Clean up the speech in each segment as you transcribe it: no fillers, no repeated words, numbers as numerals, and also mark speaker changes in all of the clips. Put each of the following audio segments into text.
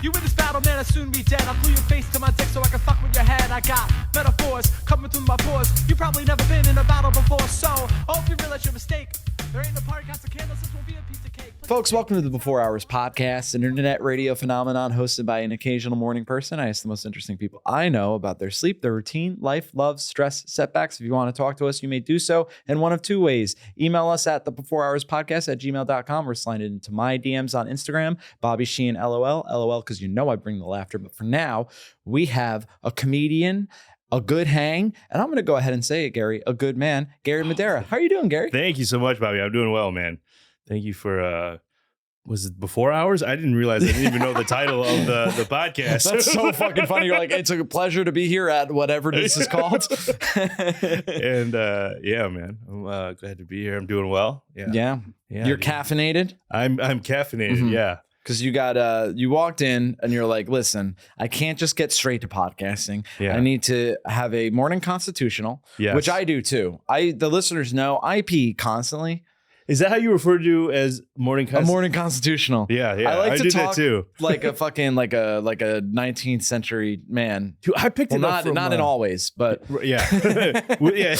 Speaker 1: You in this battle, man, I'll soon be dead. I'll glue your face to my dick so I can fuck with your head. I got metaphors coming through my pores. You probably never been in a battle before, so I hope you realize your mistake. There ain't no party, got some candles, this won't be a piece of cake.
Speaker 2: Folks, welcome to the Before Hours podcast, an internet radio phenomenon hosted by an occasional morning person. I ask the most interesting people I know about their sleep, their routine, life, love, stress, setbacks. If you want to talk to us, you may do so in one of two ways. Email us at thebeforehourspodcast@gmail.com or slide it into my DMs on Instagram, Bobby Sheehan, LOL, because you know I bring the laughter. But for now, we have a comedian, a good hang, and I'm going to go ahead and say it, Gary, a good man, Garri Madera. How are you doing, Gary?
Speaker 3: Thank you so much, Bobby. I'm doing well, man. Thank you for, was it Before Hours? I didn't realize, I didn't even know the title of the podcast.
Speaker 2: That's so fucking funny. You're like, it's a pleasure to be here at whatever this is called.
Speaker 3: And yeah, man, I'm glad to be here. I'm doing well.
Speaker 2: Yeah. You're caffeinated?
Speaker 3: I'm caffeinated,
Speaker 2: Mhm.
Speaker 3: yeah.
Speaker 2: Because you walked in and you're like, listen, I can't just get straight to podcasting.
Speaker 3: Yeah.
Speaker 2: I need to have a morning constitutional,
Speaker 3: Yes.
Speaker 2: which I do too. The listeners know I pee constantly.
Speaker 3: Is that how you refer to as morning
Speaker 2: A morning constitutional.
Speaker 3: Yeah, yeah.
Speaker 2: I like to
Speaker 3: do
Speaker 2: talk
Speaker 3: that too.
Speaker 2: like a fucking like a 19th century man.
Speaker 3: Dude, I picked it up from,
Speaker 2: not in all ways, but
Speaker 3: yeah. Well, yeah.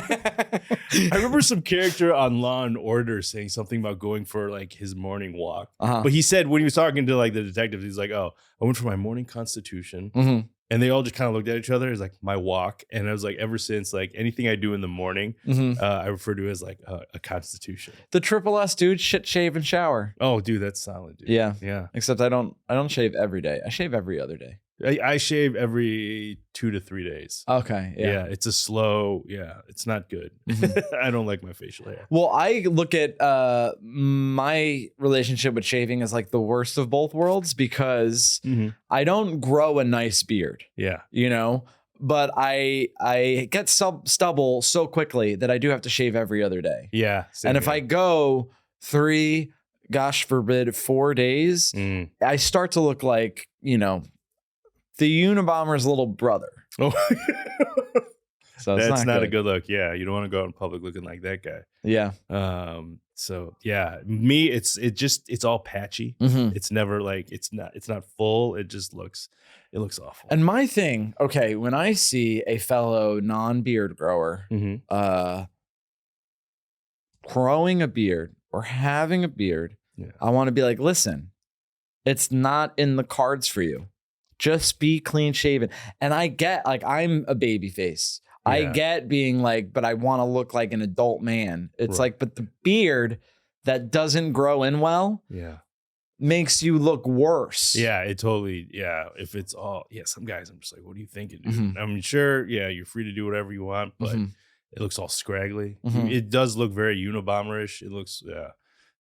Speaker 3: I remember some character on Law and Order saying something about going for like his morning walk.
Speaker 2: Uh-huh.
Speaker 3: But he said when he was talking to like the detectives, he's like, "Oh, I went for my morning constitution."
Speaker 2: Mm-hmm.
Speaker 3: And they all just kind of looked at each other as like my walk. And I was like, ever since, like anything I do in the morning,
Speaker 2: Mm-hmm.
Speaker 3: I refer to as like a constitution.
Speaker 2: The triple S, dude, shit, shave, and shower.
Speaker 3: Oh, dude, that's solid, dude.
Speaker 2: Yeah.
Speaker 3: Yeah.
Speaker 2: Except I don't shave every day. I shave every other day.
Speaker 3: I shave every 2 to 3 days.
Speaker 2: Okay.
Speaker 3: Yeah. It's a slow, it's not good.
Speaker 2: Mhm.
Speaker 3: I don't like my facial hair.
Speaker 2: Well, I look at my relationship with shaving as like the worst of both worlds because I don't grow a nice beard,
Speaker 3: Yeah.
Speaker 2: you know, but I get stubble so quickly that I do have to shave every other day.
Speaker 3: Yeah.
Speaker 2: And if I go 3, gosh forbid, 4 days, I start to look like, you know, the Unabomber's little brother.
Speaker 3: Oh,
Speaker 2: So
Speaker 3: that's not a good look. Yeah. You don't want to go out in public looking like that guy.
Speaker 2: Yeah.
Speaker 3: So yeah, me, it's all patchy.
Speaker 2: Mhm.
Speaker 3: It's never like, it's not full. It looks awful.
Speaker 2: And my thing, okay, when I see a fellow non-beard grower growing a beard or having a beard, I want to be like, listen, it's not in the cards for you. Just be clean shaven. And I get like, I'm a baby face. I get being like, but I want to look like an adult man. It's like, but the beard that doesn't grow in well makes you look worse.
Speaker 3: Yeah, it totally, if it's all, some guys, I'm just like, what are you thinking, dude? I mean, sure, you're free to do whatever you want, but it looks all scraggly. It does look very Unabomberish. It looks,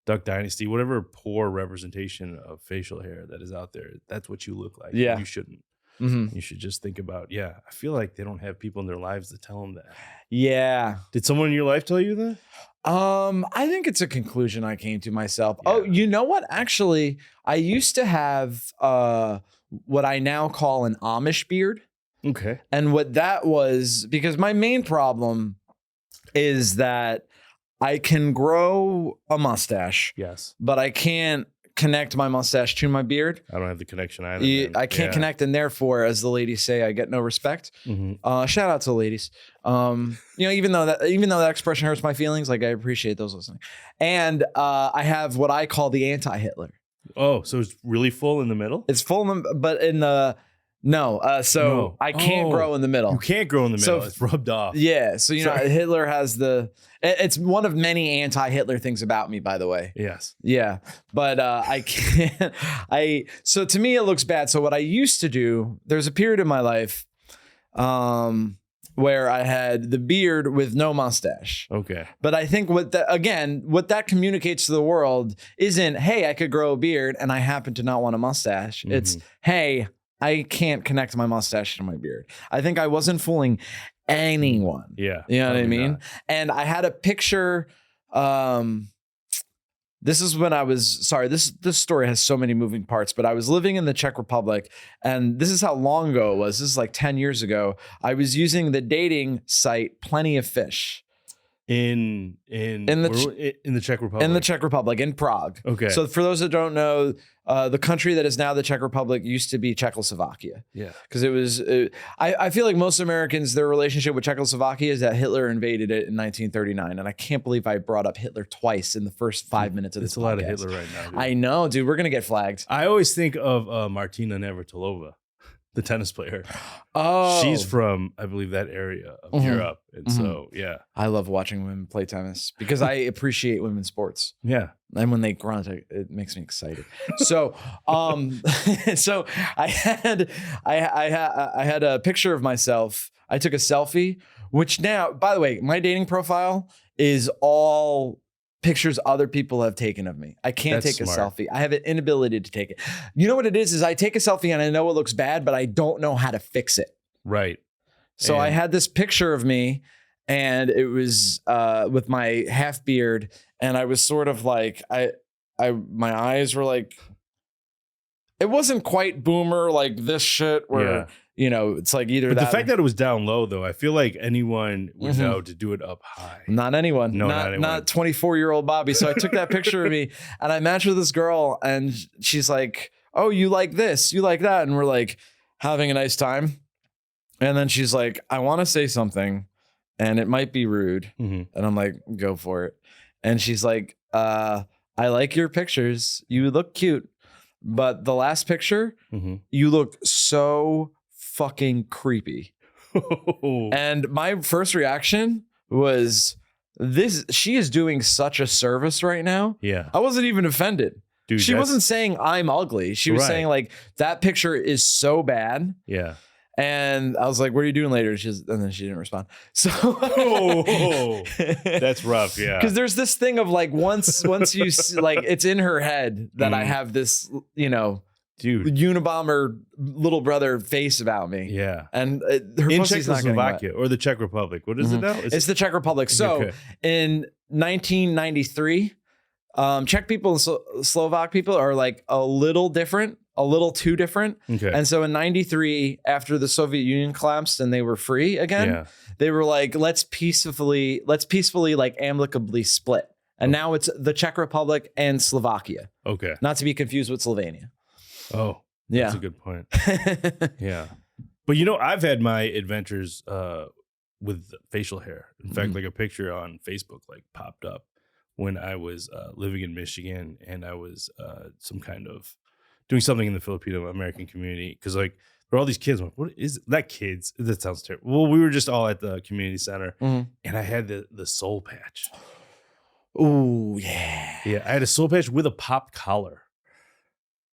Speaker 3: Duck Dynasty, whatever poor representation of facial hair that is out there, that's what you look like.
Speaker 2: Yeah.
Speaker 3: You shouldn't. You should just think about, I feel like they don't have people in their lives to tell them that.
Speaker 2: Yeah.
Speaker 3: Did someone in your life tell you that?
Speaker 2: I think it's a conclusion I came to myself. Oh, you know what? Actually, I used to have what I now call an Amish beard.
Speaker 3: Okay.
Speaker 2: And what that was, because my main problem is that I can grow a mustache.
Speaker 3: Yes.
Speaker 2: But I can't connect my mustache to my beard.
Speaker 3: I don't have the connection either.
Speaker 2: I can't connect, and therefore, as the ladies say, I get no respect. Shout out to the ladies. You know, even though that expression hurts my feelings, like I appreciate those listening. And I have what I call the anti-Hitler.
Speaker 3: Oh, so it's really full in the middle?
Speaker 2: It's full, but in the no. I can't grow in the middle.
Speaker 3: You can't grow in the middle. It's rubbed off.
Speaker 2: Yeah. So, you know, Hitler has it's one of many anti-Hitler things about me, by the way.
Speaker 3: Yes.
Speaker 2: Yeah. But I can't, so to me, it looks bad. So what I used to do, there's a period in my life where I had the beard with no mustache.
Speaker 3: Okay.
Speaker 2: But I think what that communicates to the world isn't, hey, I could grow a beard and I happen to not want a mustache. It's, hey, I can't connect my mustache to my beard. I think I wasn't fooling anyone.
Speaker 3: Yeah.
Speaker 2: You know what I mean?
Speaker 3: Not.
Speaker 2: And I had a picture. This is when I was, sorry, this story has so many moving parts, but I was living in the Czech Republic, and this is how long ago it was. This is like 10 years ago. I was using the dating site Plenty of Fish.
Speaker 3: In the Czech Republic.
Speaker 2: In the Czech Republic, in Prague.
Speaker 3: Okay.
Speaker 2: So for those that don't know, the country that is now the Czech Republic used to be Czechoslovakia.
Speaker 3: Yeah.
Speaker 2: Because it was, I feel like most Americans, their relationship with Czechoslovakia is that Hitler invaded it in 1939. And I can't believe I brought up Hitler twice in the first 5 minutes of this podcast.
Speaker 3: It's a lot of Hitler right now. Dude.
Speaker 2: I know, dude. We're going to get flagged.
Speaker 3: I always think of Martina Navratilova, the tennis player.
Speaker 2: Oh.
Speaker 3: She's from, I believe, that area of Europe. And so, yeah.
Speaker 2: I love watching women play tennis because I appreciate women's sports.
Speaker 3: Yeah.
Speaker 2: And when they grunt, it makes me excited. So, so I had a picture of myself. I took a selfie, which now, by the way, my dating profile is all pictures other people have taken of me. I can't take a selfie. I have an inability to take it. You know what it is I take a selfie and I know it looks bad, but I don't know how to fix it.
Speaker 3: Right.
Speaker 2: So I had this picture of me and it was with my half beard. And I was sort of like, my eyes were like, it wasn't quite boomer like this shit where, you know, it's like either
Speaker 3: but the fact that it was down low, though, I feel like anyone would know to do it up high.
Speaker 2: Not anyone.
Speaker 3: No, not anyone.
Speaker 2: Not 24-year-old Bobby. So I took that picture of me and I matched with this girl and she's like, oh, you like this, you like that. And we're like having a nice time. And then she's like, I want to say something and it might be rude. And I'm like, go for it. And she's like, I like your pictures. You look cute. But the last picture, you look so fucking creepy. And my first reaction was, she is doing such a service right now.
Speaker 3: Yeah.
Speaker 2: I wasn't even offended.
Speaker 3: Dude,
Speaker 2: she wasn't saying I'm ugly. She was saying like, that picture is so bad.
Speaker 3: Yeah.
Speaker 2: And I was like, what are you doing later? And then she didn't respond. So
Speaker 3: that's rough. Yeah.
Speaker 2: Because there's this thing of like, once you like, it's in her head that I have this, you know,
Speaker 3: dude,
Speaker 2: Unabomber little brother face about me.
Speaker 3: Yeah.
Speaker 2: And her
Speaker 3: in
Speaker 2: pussy's not
Speaker 3: Czechoslovakia or the Czech Republic. What is it now?
Speaker 2: It's the Czech Republic. So in 1993, Czech people and Slovak people are like a little different. A little too different.
Speaker 3: Okay.
Speaker 2: And so in 93, after the Soviet Union collapsed and they were free again, they were like, let's peacefully like amicably split. And now it's the Czech Republic and Slovakia.
Speaker 3: Okay.
Speaker 2: Not to be confused with Slovenia.
Speaker 3: Oh,
Speaker 2: yeah.
Speaker 3: That's a good point. Yeah. But you know, I've had my adventures with facial hair. In fact, like a picture on Facebook like popped up when I was living in Michigan and I was some kind of doing something in the Filipino American community. Because like there are all these kids. I'm like, what is that? Kids? That sounds terrible. Well, we were just all at the community center and I had the soul patch.
Speaker 2: Oh, yeah.
Speaker 3: Yeah. I had a soul patch with a popped collar.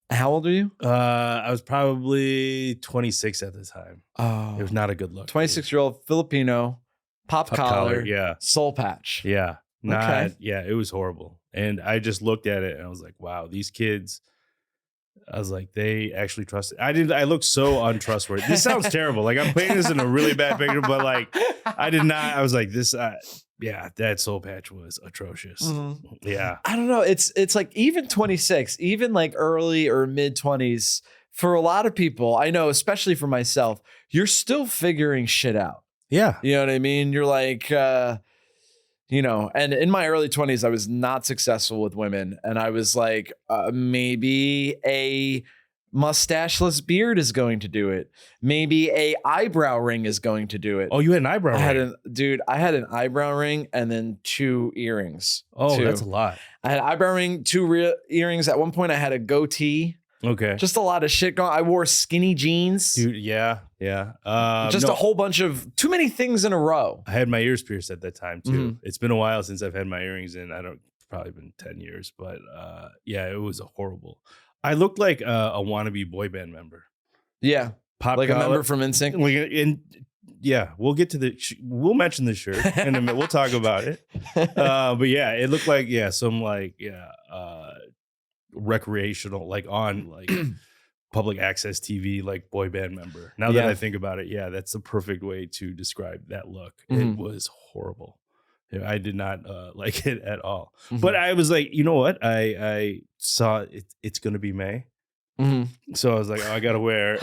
Speaker 2: How old are you?
Speaker 3: I was probably 26 at the time.
Speaker 2: Oh,
Speaker 3: it was not a good look.
Speaker 2: 26-year-old Filipino, pop collar,
Speaker 3: yeah,
Speaker 2: soul patch.
Speaker 3: Yeah. Yeah, it was horrible. And I just looked at it and I was like, wow, these kids, I was like, they actually trusted. I looked so untrustworthy. This sounds terrible. Like I'm painting this in a really bad picture, but like I did not. I was like, this, yeah, that soul patch was atrocious. Yeah.
Speaker 2: I don't know. It's like even 26, even like early or mid 20s, for a lot of people, I know, especially for myself, you're still figuring shit out.
Speaker 3: Yeah.
Speaker 2: You know what I mean? You're like, you know, and in my early 20s, I was not successful with women. And I was like, maybe a mustacheless beard is going to do it. Maybe a eyebrow ring is going to do it.
Speaker 3: Oh, you had an eyebrow ring?
Speaker 2: I had an eyebrow ring and then 2 earrings.
Speaker 3: Oh, that's a lot.
Speaker 2: I had an eyebrow ring, 2 earrings. At one point, I had a goatee.
Speaker 3: Okay.
Speaker 2: Just a lot of shit going on. I wore skinny jeans.
Speaker 3: Dude, yeah.
Speaker 2: Just a whole bunch of too many things in a row.
Speaker 3: I had my ears pierced at that time too. It's been a while since I've had my earrings in. Probably been 10 years, but yeah, it was horrible. I looked like a wannabe boy band member.
Speaker 2: Yeah.
Speaker 3: Pop
Speaker 2: like
Speaker 3: collar.
Speaker 2: A member from NSYNC.
Speaker 3: Yeah, we'll get to we'll mention the shirt in a minute. We'll talk about it. But yeah, it looked like, some recreational, like on like public access TV, like boy band member. Now that I think about it, that's the perfect way to describe that look. It was horrible. I did not like it at all. But I was like, you know what? I saw it's going to be May. So I was like, oh, I gotta wear.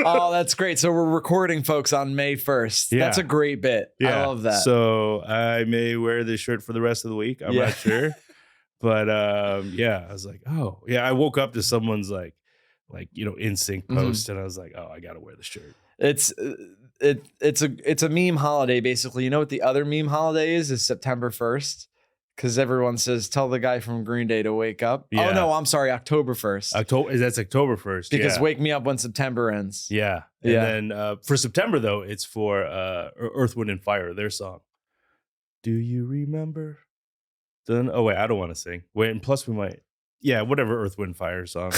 Speaker 2: Oh, that's great. So we're recording, folks, on May 1st.
Speaker 3: Yeah.
Speaker 2: That's a great bit. I love that.
Speaker 3: So I may wear this shirt for the rest of the week. I'm not sure. But yeah, I was like, oh yeah. I woke up to someone's like NSYNC post, and I was like, oh, I gotta wear the shirt.
Speaker 2: It's a meme holiday, basically. You know what the other meme holiday is September 1st. Because everyone says, tell the guy from Green Day to wake up.
Speaker 3: Yeah.
Speaker 2: Oh, no, I'm sorry. October 1st.
Speaker 3: That's October 1st.
Speaker 2: Because wake me up when September ends.
Speaker 3: Yeah. And then for September, though, it's for Earth, Wind, and Fire, their song. Do you remember? Oh, wait, I don't want to sing. Wait, and plus we might. Yeah, whatever Earth, Wind, Fire song.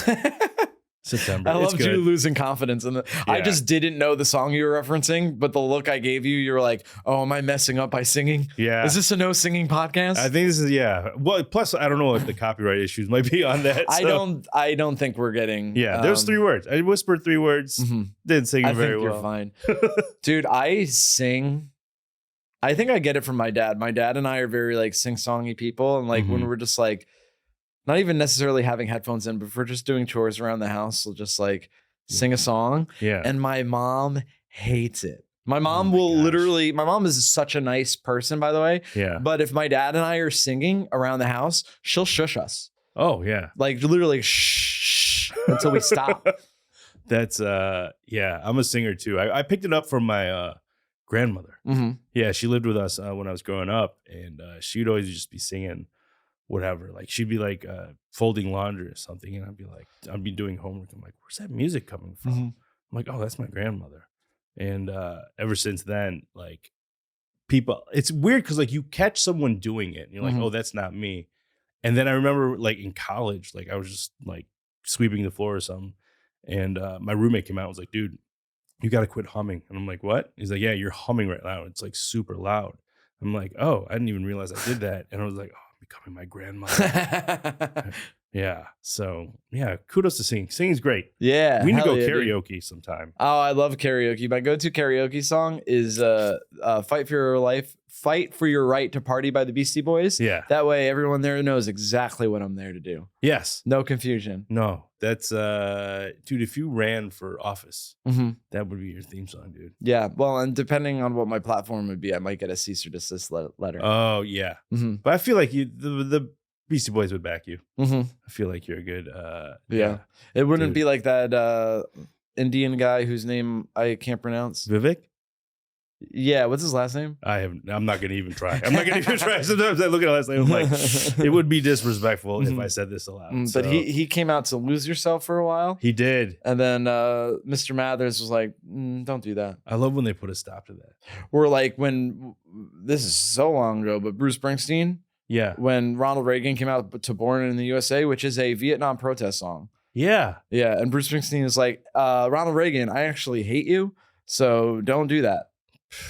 Speaker 3: September.
Speaker 2: I loved you losing confidence in the. Yeah. I just didn't know the song you were referencing, but the look I gave you were like, "Oh, am I messing up by singing?
Speaker 3: Yeah,
Speaker 2: is this a no singing podcast?"
Speaker 3: I think this is Well, plus I don't know if the copyright issues might be on that. So.
Speaker 2: I don't think we're getting.
Speaker 3: Yeah, there's 3 words. I whispered 3 words. Didn't sing it very well.
Speaker 2: You're fine, dude. I sing. I think I get it from my dad. My dad and I are very like sing-songy people, and like when we're just like. Not even necessarily having headphones in, but if we're just doing chores around the house, we'll just like sing a song.
Speaker 3: Yeah.
Speaker 2: And my mom hates it. My mom my mom is such a nice person, by the way.
Speaker 3: Yeah.
Speaker 2: But if my dad and I are singing around the house, she'll shush us.
Speaker 3: Oh, yeah.
Speaker 2: Like literally shh until we stop.
Speaker 3: That's, I'm a singer too. I picked it up from my grandmother. Yeah, she lived with us when I was growing up, and she'd always just be singing. Whatever, like she'd be like folding laundry or something, and I'd be doing homework. I'm like, where's that music coming from? I'm like, oh, that's my grandmother. And ever since then, like people, it's weird because like you catch someone doing it, and you're like, oh, that's not me. And then I remember like in college, like I was just like sweeping the floor or something, and my roommate came out and was like, dude, you got to quit humming. And I'm like, what? He's like, yeah, you're humming right now. It's like super loud. I'm like, oh, I didn't even realize I did that. And I was like, oh, becoming my grandmother. Yeah. So yeah, kudos to singing. Singing's great.
Speaker 2: Yeah.
Speaker 3: We need to go karaoke sometime.
Speaker 2: Oh, I love karaoke. My go-to karaoke song is Fight for Your Life. Fight for Your Right to Party by the Beastie Boys.
Speaker 3: Yeah.
Speaker 2: That way everyone there knows exactly what I'm there to do.
Speaker 3: Yes.
Speaker 2: No confusion.
Speaker 3: No. That's dude, if you ran for office, that would be your theme song, dude.
Speaker 2: Yeah. Well, and depending on what my platform would be, I might get a cease or desist letter.
Speaker 3: Oh, yeah. But I feel like the Beastie Boys would back you. I feel like you're a good
Speaker 2: yeah. It wouldn't be like that Indian guy whose name I can't pronounce.
Speaker 3: Vivek?
Speaker 2: Yeah, what's his last name?
Speaker 3: I'm not gonna even try. Sometimes I look at last name, I'm like, it would be disrespectful if I said this aloud.
Speaker 2: But he came out to Lose Yourself for a while.
Speaker 3: He did.
Speaker 2: And then Mr. Mathers was like, don't do that.
Speaker 3: I love when they put a stop to that.
Speaker 2: Or like when, this is so long ago, but Bruce Springsteen.
Speaker 3: Yeah.
Speaker 2: When Ronald Reagan came out to Born in the USA, which is a Vietnam protest song.
Speaker 3: Yeah.
Speaker 2: Yeah. And Bruce Springsteen is like, Ronald Reagan, I actually hate you. So don't do that.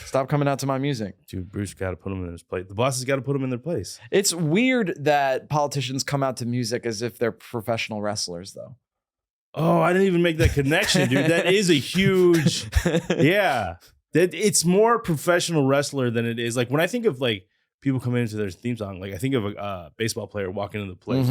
Speaker 2: Stop coming out to my music.
Speaker 3: Dude, Bruce got to put them in his place. The bosses got to put them in their place.
Speaker 2: It's weird that politicians come out to music as if they're professional wrestlers, though.
Speaker 3: Oh, I didn't even make that connection, dude. That is a huge, yeah. It's more professional wrestler than it is. Like when I think of like people coming into their theme song, like I think of a baseball player walking into the plate.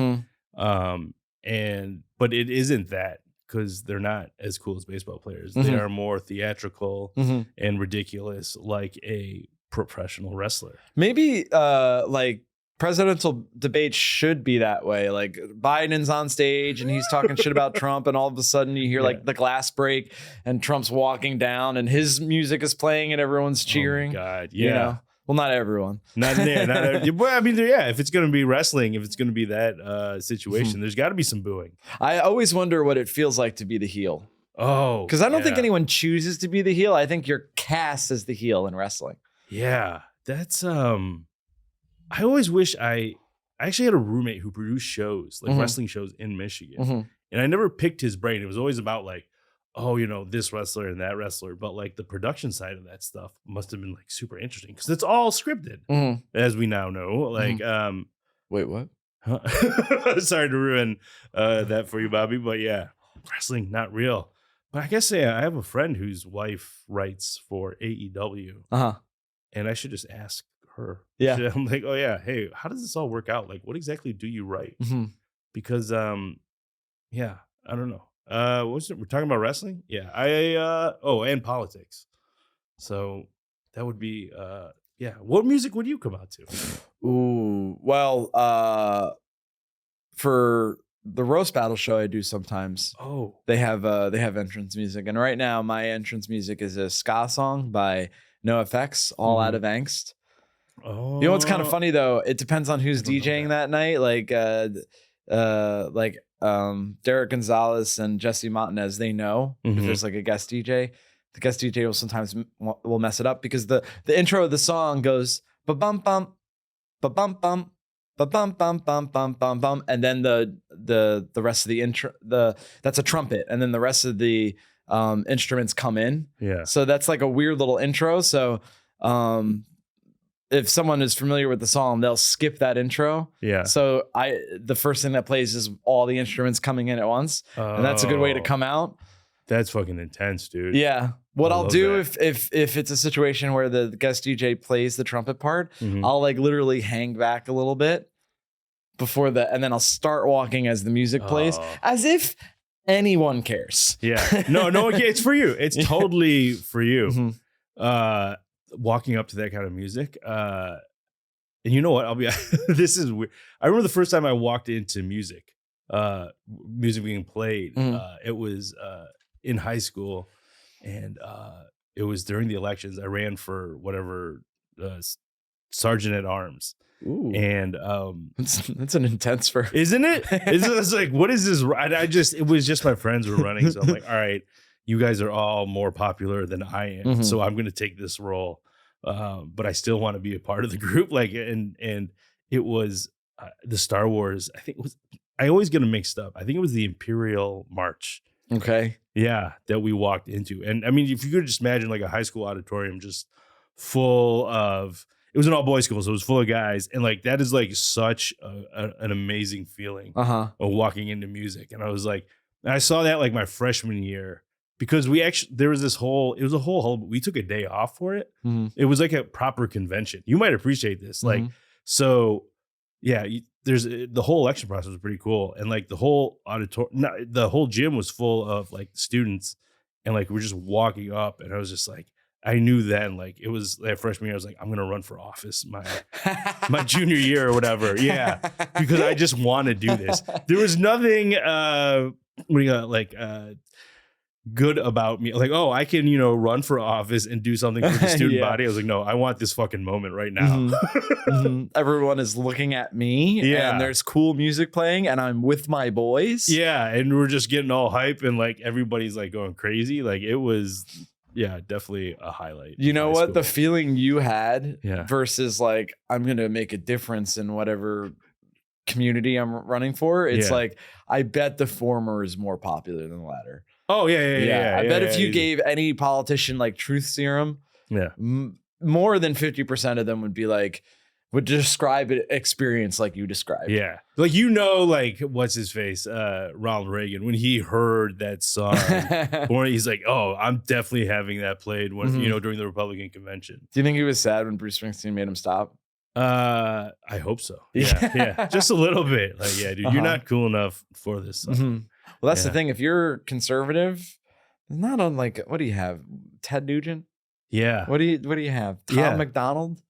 Speaker 3: But it isn't that. Because they're not as cool as baseball players. They are more theatrical and ridiculous, like a professional wrestler.
Speaker 2: Maybe like presidential debates should be that way. Like Biden's on stage and he's talking shit about Trump, and all of a sudden you hear like the glass break and Trump's walking down and his music is playing and everyone's cheering.
Speaker 3: Oh my God, yeah.
Speaker 2: You know? Well, not everyone.
Speaker 3: Not well, I mean, yeah. If it's going to be wrestling, if it's going to be that situation, there's got to be some booing.
Speaker 2: I always wonder what it feels like to be the heel.
Speaker 3: Oh,
Speaker 2: because I don't think anyone chooses to be the heel. I think you're cast as the heel in wrestling.
Speaker 3: Yeah, that's I always wish I actually had a roommate who produced shows, like wrestling shows in Michigan, and I never picked his brain. It was always about like, oh, you know, this wrestler and that wrestler. But like the production side of that stuff must have been like super interesting because it's all scripted, as we now know. Like,
Speaker 2: wait, what?
Speaker 3: Sorry to ruin that for you, Bobby. But yeah, wrestling, not real. But I guess I have a friend whose wife writes for AEW. And I should just ask her.
Speaker 2: Yeah.
Speaker 3: I'm like, oh yeah, hey, how does this all work out? Like, what exactly do you write? Because, yeah, I don't know. We're talking about wrestling? Yeah. And politics. So that would be yeah. What music would you come out to?
Speaker 2: Ooh, well, for the roast battle show I do sometimes, they have entrance music, and right now my entrance music is a ska song by NoFX, All Out of Angst.
Speaker 3: Oh,
Speaker 2: You know what's kind of funny though? It depends on who's DJing that night. Like Derek Gonzalez and Jesse Montanez, they know if there's like a guest DJ. The guest DJ will sometimes will mess it up because the intro of the song goes ba bum bum ba bum bum ba bum bum bum bum bum bum, and then the rest of the intro that's a trumpet, and then the rest of the instruments come in.
Speaker 3: Yeah.
Speaker 2: So that's like a weird little intro. So if someone is familiar with the song, they'll skip that intro.
Speaker 3: Yeah.
Speaker 2: So the first thing that plays is all the instruments coming in at once, and that's a good way to come out.
Speaker 3: That's fucking intense, dude.
Speaker 2: Yeah. What I'll do if it's a situation where the guest DJ plays the trumpet part, I'll like literally hang back a little bit before and then I'll start walking as the music plays, as if anyone cares.
Speaker 3: Yeah. No, it's for you. It's totally for you. Walking up to that kind of music. And you know what? This is weird. I remember the first time I walked into music being played. It was in high school, and it was during the elections. I ran for whatever sergeant at arms.
Speaker 2: Ooh.
Speaker 3: And
Speaker 2: that's an intense first,
Speaker 3: isn't it? It's like, what is this? It was just my friends were running, so I'm like, all right, you guys are all more popular than I am, so I'm going to take this role. But I still want to be a part of the group. Like, and it was the Star Wars. I think it was. I always get them mixed up. I think it was the Imperial March.
Speaker 2: Okay.
Speaker 3: Yeah, that we walked into, and I mean, if you could just imagine like a high school auditorium just full of. It was an all boys school, so it was full of guys, and like that is like such an amazing feeling of walking into music. And I was like, and I saw that like my freshman year. Because we took a day off for it. It was like a proper convention. You might appreciate this. Like, so yeah, the whole election process was pretty cool. And like the whole the whole gym was full of like students, and like we're just walking up, and I was just like, I knew then, like it was that freshman year, I was like, I'm going to run for office my junior year or whatever. Yeah. Because I just want to do this. There was nothing, good about me, like, oh, I can run for office and do something for the student body. I was like, no, I want this fucking moment right now.
Speaker 2: Everyone is looking at me, and there's cool music playing, and I'm with my boys,
Speaker 3: and we're just getting all hype, and like everybody's like going crazy. Like it was definitely a highlight.
Speaker 2: You know what, the feeling you had versus like, I'm gonna make a difference in whatever community I'm running for, it's like, I bet the former is more popular than the latter.
Speaker 3: Oh, yeah.
Speaker 2: I bet if you gave any politician like truth serum, more than 50% of them would describe an experience like you described.
Speaker 3: Yeah. Like, like, what's his face? Ronald Reagan, when he heard that song, he's like, oh, I'm definitely having that played when, during the Republican convention.
Speaker 2: Do you think he was sad when Bruce Springsteen made him stop?
Speaker 3: I hope so. Yeah. Just a little bit. Like, yeah, dude, you're not cool enough for this song.
Speaker 2: Well, that's the thing. If you're conservative, not on like, what do you have? Ted Nugent?
Speaker 3: Yeah.
Speaker 2: What do you have? Tom McDonald?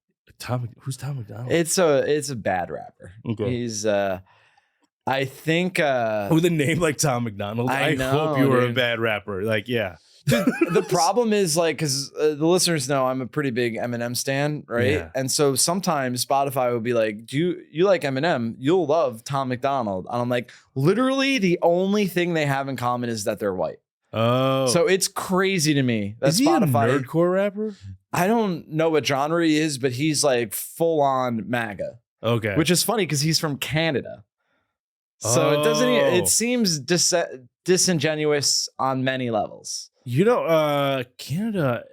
Speaker 3: Who's Tom McDonald?
Speaker 2: It's a bad rapper. Okay. He's I think
Speaker 3: with a name like Tom McDonald, I hope you were a bad rapper. Like, yeah.
Speaker 2: The problem is like, because the listeners know I'm a pretty big Eminem stan, right? Yeah. And so sometimes Spotify will be like, do you like Eminem? You'll love Tom McDonald. And I'm like, literally the only thing they have in common is that they're white.
Speaker 3: Oh.
Speaker 2: So it's crazy to me that
Speaker 3: is
Speaker 2: Spotify,
Speaker 3: he a nerdcore rapper?
Speaker 2: I don't know what genre he is, but he's like full on MAGA.
Speaker 3: Okay.
Speaker 2: Which is funny because he's from Canada. So it doesn't, it seems disingenuous on many levels.
Speaker 3: Canada,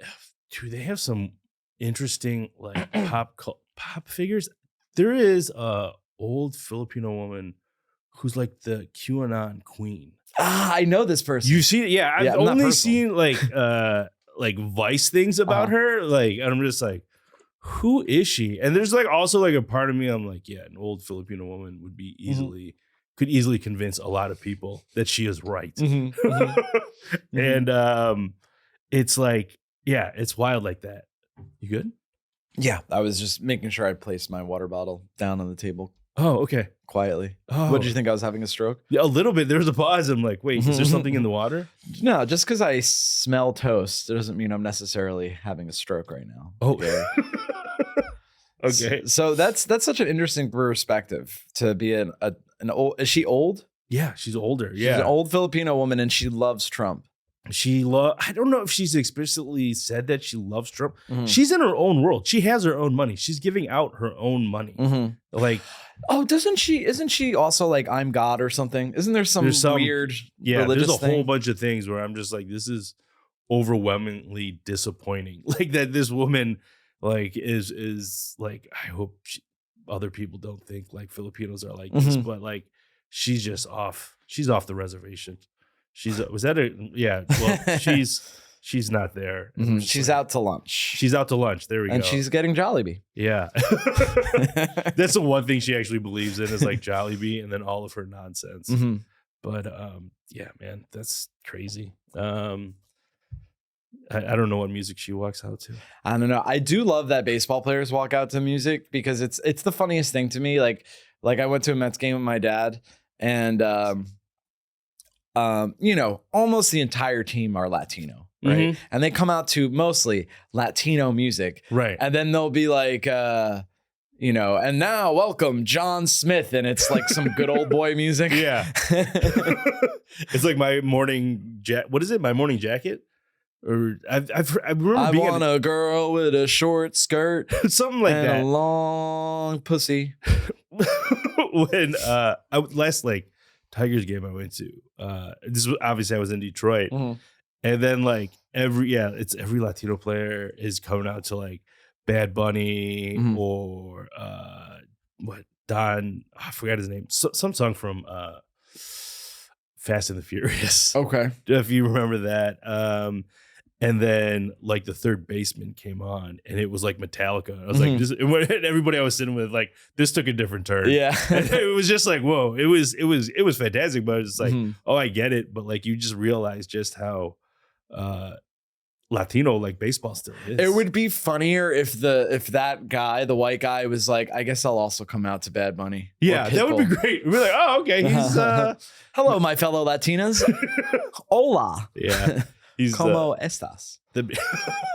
Speaker 3: dude, they have some interesting like pop figures. There is a old Filipino woman who's like the QAnon queen.
Speaker 2: I know this person.
Speaker 3: You see it? Yeah, I've only seen like Vice things about her. Like, and I'm just like, who is she? And there's like also like a part of me, I'm like, yeah, an old Filipino woman would be easily could easily convince a lot of people that she is right.
Speaker 2: Mm-hmm.
Speaker 3: And it's like, yeah, it's wild like that. You good?
Speaker 2: Yeah, I was just making sure I placed my water bottle down on the table
Speaker 3: Oh, okay.
Speaker 2: quietly.
Speaker 3: Oh,
Speaker 2: What did you think? I was having a stroke?
Speaker 3: Yeah, a little bit. There was a pause. I'm like, wait, is there something in the water?
Speaker 2: No, just because I smell toast doesn't mean I'm necessarily having a stroke right now.
Speaker 3: Oh,
Speaker 2: Yeah.
Speaker 3: okay.
Speaker 2: So that's such an interesting perspective to be an old. Is she old?
Speaker 3: Yeah, she's older.
Speaker 2: She's
Speaker 3: Yeah,
Speaker 2: an old Filipino woman, and she loves Trump.
Speaker 3: I don't know if she's explicitly said that she loves Trump.
Speaker 2: Mhm.
Speaker 3: She's in her own world. She has her own money. She's giving out her own money.
Speaker 2: Mhm.
Speaker 3: Like,
Speaker 2: Oh, isn't she also like I'm God or something? Isn't there some weird religious
Speaker 3: there's a
Speaker 2: thing?
Speaker 3: whole bunch of things where I'm just like, this is overwhelmingly disappointing. Like that this woman like is like, I hope other people don't think like Filipinos are like this, but like she's just off. She's off the reservation. Well, she's not there.
Speaker 2: She's out to lunch.
Speaker 3: She's out to lunch. There we go.
Speaker 2: And she's getting Jollibee.
Speaker 3: Yeah. That's the one thing she actually believes in is like Jollibee and then all of her nonsense. But yeah, man, that's crazy. I don't know what music she walks out to.
Speaker 2: I don't know. I do love that baseball players walk out to music because it's the funniest thing to me. Like I went to a Mets game with my dad, and almost the entire team are Latino, right? And they come out to mostly Latino music,
Speaker 3: right?
Speaker 2: And then they'll be like, and now welcome John Smith, and it's like some good old boy music.
Speaker 3: Yeah, it's like my morning what is it? My morning jacket. Or I remember
Speaker 2: I
Speaker 3: being
Speaker 2: want a girl with a short skirt,
Speaker 3: something like
Speaker 2: and
Speaker 3: that,
Speaker 2: a long pussy.
Speaker 3: When last like Tigers game I went to, this was obviously I was in Detroit, and then like every Latino player is coming out to like Bad Bunny or Don, I forgot his name, some song from Fast and the Furious.
Speaker 2: Okay,
Speaker 3: if you remember that. And then like the third baseman came on and it was like Metallica. I was like, this, and everybody I was sitting with, like, this took a different turn.
Speaker 2: Yeah.
Speaker 3: And it was just like, whoa, it was fantastic, but it's like, oh, I get it. But like, you just realize just how Latino like baseball still is.
Speaker 2: It would be funnier if that guy, the white guy, was like, I guess I'll also come out to Bad Bunny.
Speaker 3: Yeah, that would be great. We'd be like, oh, okay. He's
Speaker 2: hello, my fellow Latinas. Hola.
Speaker 3: Yeah. He's
Speaker 2: ¿Cómo estás?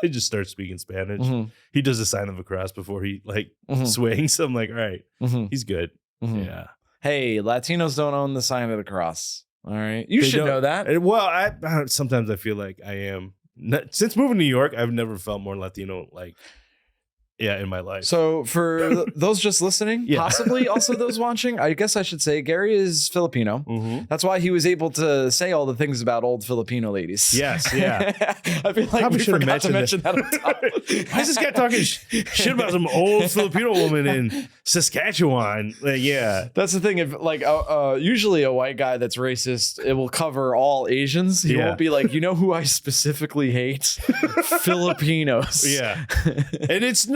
Speaker 3: He just starts speaking Spanish. He does the sign of the cross before he like swings. I'm like, all right, he's good. Yeah.
Speaker 2: Hey, Latinos don't own the sign of the cross. All right, you should know that.
Speaker 3: Well, I sometimes I feel like I am. Since moving to New York, I've never felt more Latino like. Yeah, in my life.
Speaker 2: So for those just listening, possibly also those watching, I guess I should say Garri is Filipino. That's why he was able to say all the things about old Filipino ladies.
Speaker 3: Yes, yeah.
Speaker 2: I feel like we forgot to mention that.
Speaker 3: Why is this guy talking shit about some old Filipino woman in Saskatchewan? Like, yeah.
Speaker 2: That's the thing. If like usually a white guy that's racist, it will cover all Asians. He won't be like, you know who I specifically hate? Filipinos.
Speaker 3: Yeah. And it's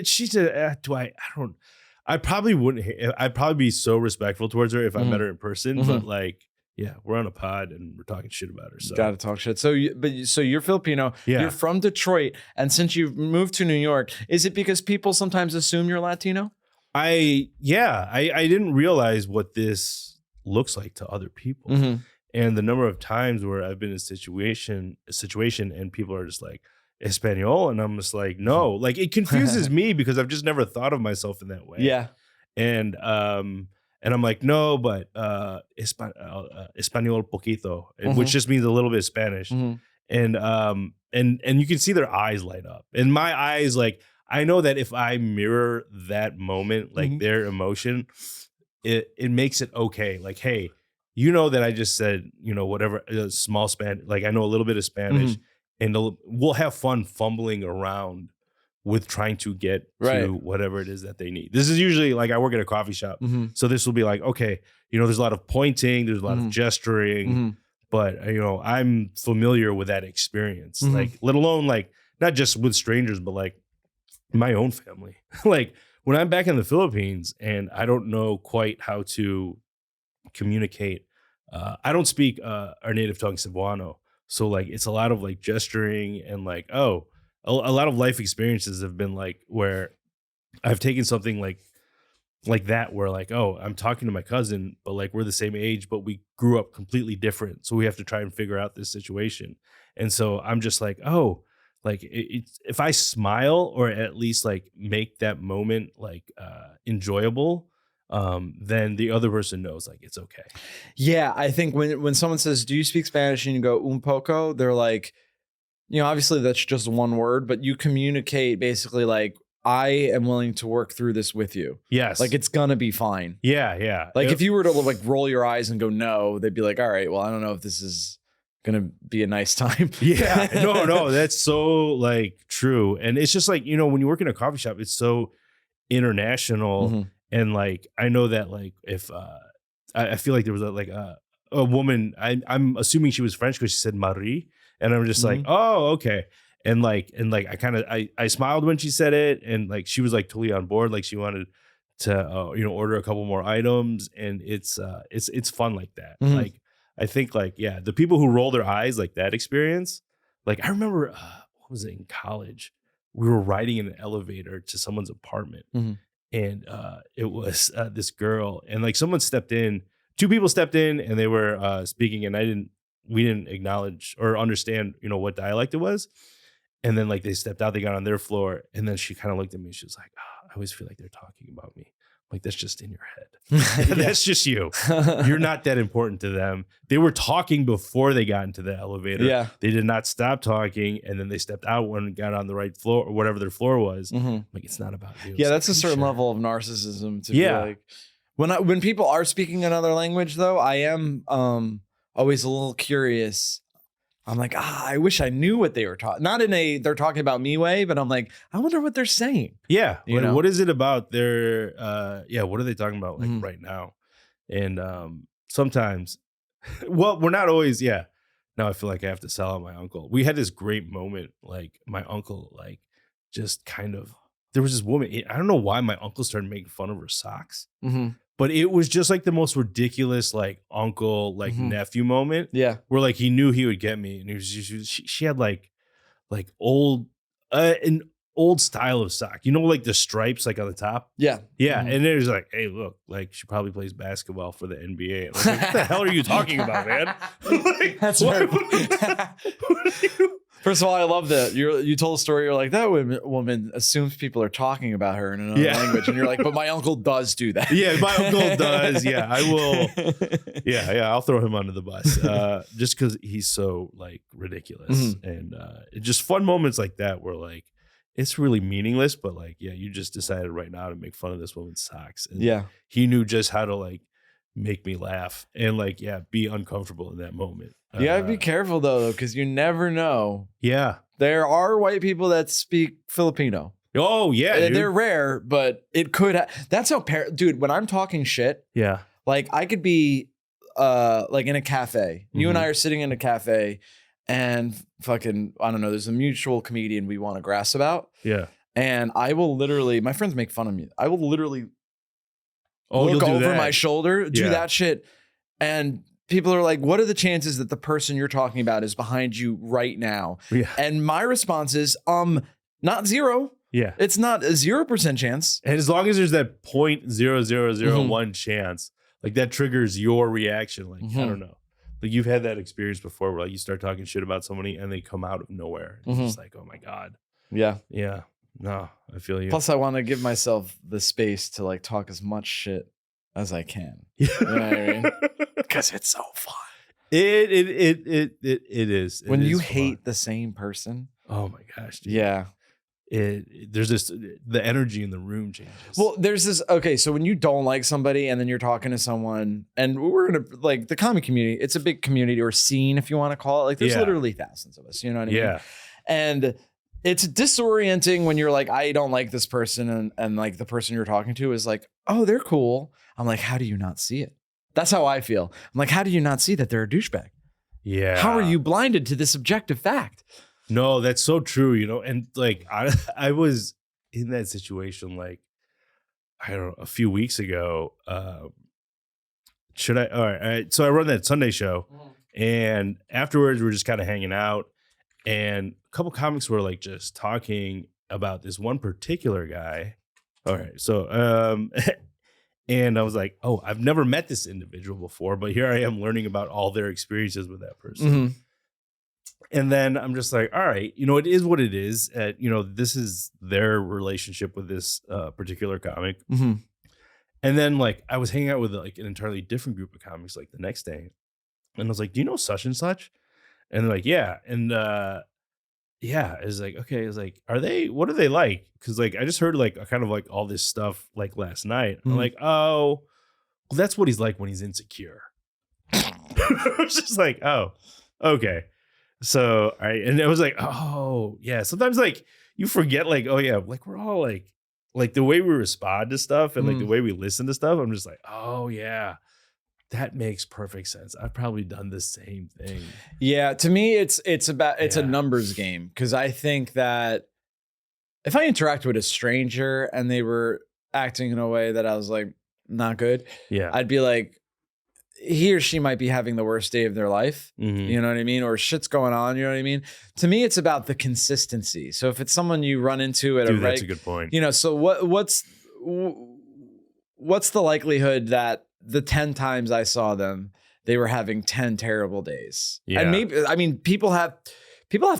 Speaker 3: she said, I'd probably wouldn't. I'd probably be so respectful towards her if I met her in person. But like, yeah, we're on a pod and we're talking shit about her. So
Speaker 2: gotta talk shit. So you're Filipino. Yeah. You're from Detroit, and since you've moved to New York, is it because people sometimes assume you're Latino?
Speaker 3: I didn't realize what this looks like to other people, and the number of times where I've been in a situation, and people are just like, Espanol, and I'm just like, no, like it confuses me because I've just never thought of myself in that way.
Speaker 2: Yeah.
Speaker 3: And I'm like, no, but Espanol poquito, which just means a little bit of Spanish. And you can see their eyes light up. And my eyes, like, I know that if I mirror that moment, like their emotion, it makes it okay. Like, hey, you know that I just said, whatever, small Spanish, like I know a little bit of Spanish. And we'll have fun fumbling around with trying to get to whatever it is that they need. This is usually like I work at a coffee shop. So this will be like, okay, there's a lot of pointing, there's a lot of gesturing, but I'm familiar with that experience. Like, let alone like not just with strangers, but like my own family. Like when I'm back in the Philippines and I don't know quite how to communicate. I don't speak our native tongue Cebuano, so like it's a lot of like gesturing and like a lot of life experiences have been like where I've taken something like that where like, oh, I'm talking to my cousin, but like we're the same age, but we grew up completely different. So we have to try and figure out this situation. And so I'm just like, oh, like if I smile or at least like make that moment like enjoyable, then the other person knows like it's okay.
Speaker 2: Yeah, I think when someone says, "Do you speak Spanish?" and you go "un poco," they're like, obviously that's just one word, but you communicate basically like, I am willing to work through this with you.
Speaker 3: Yes.
Speaker 2: Like it's gonna be fine.
Speaker 3: Yeah.
Speaker 2: Like if you were to like roll your eyes and go no, they'd be like, all right, well, I don't know if this is gonna be a nice time.
Speaker 3: Yeah. No, that's so like true. And it's just like, when you work in a coffee shop, it's so international.
Speaker 2: Mm-hmm.
Speaker 3: And like, I know that like if I feel like there was a woman, I'm assuming she was French because she said Marie. And I'm just like, oh, okay. And like I kind of I smiled when she said it, and like she was like totally on board, like she wanted to order a couple more items, and it's fun like that.
Speaker 2: Mm-hmm.
Speaker 3: Like I think like the people who roll their eyes like that experience. Like I remember what was it in college? We were riding in an elevator to someone's apartment, and it was this girl, and like someone stepped in, two people stepped in, and they were speaking, and we didn't acknowledge or understand what dialect it was. And then like they stepped out, they got on their floor, and then she kind of looked at me. She was like, I always feel like they're talking about me. Like that's just in your head. That's just you. You're not that important to them. They were talking before they got into the elevator.
Speaker 2: Yeah.
Speaker 3: They did not stop talking, and then they stepped out when got on the right floor or whatever their floor was. Like it's not about you.
Speaker 2: Yeah,
Speaker 3: it's
Speaker 2: that's
Speaker 3: like,
Speaker 2: a certain level of narcissism to be like. When people are speaking another language, though, I am always a little curious. I'm like, I wish I knew what they were talking. Not in a they're talking about me way, but I'm like, I wonder what they're saying.
Speaker 3: Yeah.
Speaker 2: You know?
Speaker 3: What is it about their what are they talking about like right now? And sometimes well, we're not always, now I feel like I have to sell out my uncle. We had this great moment, like my uncle, like just kind of there was this woman. I don't know why my uncle started making fun of her socks. But it was just like the most ridiculous, like uncle, like nephew moment.
Speaker 2: Yeah,
Speaker 3: where like he knew he would get me, and she had like old, an old style of sock, like the stripes like on the top.
Speaker 2: Yeah.
Speaker 3: And it was like, hey, look, like she probably plays basketball for the NBA. And I was like, what the hell are you talking about, man? Like,
Speaker 2: that's
Speaker 3: what,
Speaker 2: right. First of all, I love that you told a story. You're like, that woman assumes people are talking about her in another language, and you're like, but my uncle does do that.
Speaker 3: Yeah, my uncle does. Yeah, I will. Yeah, I'll throw him under the bus just because he's so like ridiculous, and it's just fun moments like that where like it's really meaningless, but like you just decided right now to make fun of this woman's socks, and he knew just how to like make me laugh and like be uncomfortable in that moment.
Speaker 2: You gotta be careful though, because you never know.
Speaker 3: Yeah.
Speaker 2: There are white people that speak Filipino.
Speaker 3: Oh, yeah.
Speaker 2: They're rare, but it could. That's how, dude, when I'm talking shit, like I could be like in a cafe. You and I are sitting in a cafe and fucking, I don't know, there's a mutual comedian we want to grass about.
Speaker 3: Yeah.
Speaker 2: And I will literally, my friends make fun of me. I will literally look over my shoulder, do that shit. And people are like, what are the chances that the person you're talking about is behind you right now?
Speaker 3: Yeah.
Speaker 2: And my response is, not zero.
Speaker 3: Yeah.
Speaker 2: It's not a 0% chance.
Speaker 3: And as long as there's that 0.0001 chance, like that triggers your reaction. Like, I don't know. Like you've had that experience before where like you start talking shit about somebody and they come out of nowhere. It's just like, oh my God.
Speaker 2: Yeah.
Speaker 3: Yeah. No, I feel you.
Speaker 2: Plus I want to give myself the space to like talk as much shit as I can. You know what I mean? Because it's so fun.
Speaker 3: It is.
Speaker 2: When you hate the same person.
Speaker 3: Oh my gosh. Dude.
Speaker 2: Yeah.
Speaker 3: There's the energy in the room changes.
Speaker 2: Well, there's this, okay, so when you don't like somebody and then you're talking to someone, and we're in a, like the comedy community, it's a big community or scene, if you want to call it. Like there's literally thousands of us, you know what I mean?
Speaker 3: Yeah.
Speaker 2: And it's disorienting when you're like, I don't like this person, and like the person you're talking to is like, oh, they're cool. I'm like, how do you not see it? That's how I feel. I'm like, how do you not see that they're a douchebag?
Speaker 3: Yeah.
Speaker 2: How are you blinded to this objective fact?
Speaker 3: No, that's so true, and like I was in that situation like, I don't know, a few weeks ago, should I? All right. So I run that Sunday show, and afterwards we're just kind of hanging out, and a couple comics were like just talking about this one particular guy. All right. So and I was like, oh, I've never met this individual before, but here I am learning about all their experiences with that person.
Speaker 2: Mm-hmm.
Speaker 3: And then I'm just like, all right, it is what it is. This is their relationship with this particular comic.
Speaker 2: Mm-hmm.
Speaker 3: And then like I was hanging out with like an entirely different group of comics like the next day. And I was like, do you know such and such? And they're like, yeah. And yeah, it's like, okay, it's like, what are they like? Because like I just heard like kind of like all this stuff like last night. I'm like, oh, well, that's what he's like when he's insecure. I was just like, oh, okay. So and it was like, oh yeah. Sometimes like you forget, like, oh yeah, like we're all like the way we respond to stuff and like the way we listen to stuff. I'm just like, oh yeah, that makes perfect sense. I've probably done the same thing.
Speaker 2: Yeah, to me, it's a numbers game, because I think that if I interact with a stranger and they were acting in a way that I was like not good, I'd be like, he or she might be having the worst day of their life. You know what I mean? Or shit's going on. You know what I mean? To me, it's about the consistency. So if it's someone you run into at
Speaker 3: that's a good point.
Speaker 2: So what's the likelihood that the 10 times I saw them, they were having 10 terrible days?
Speaker 3: Yeah.
Speaker 2: And maybe, I mean, people have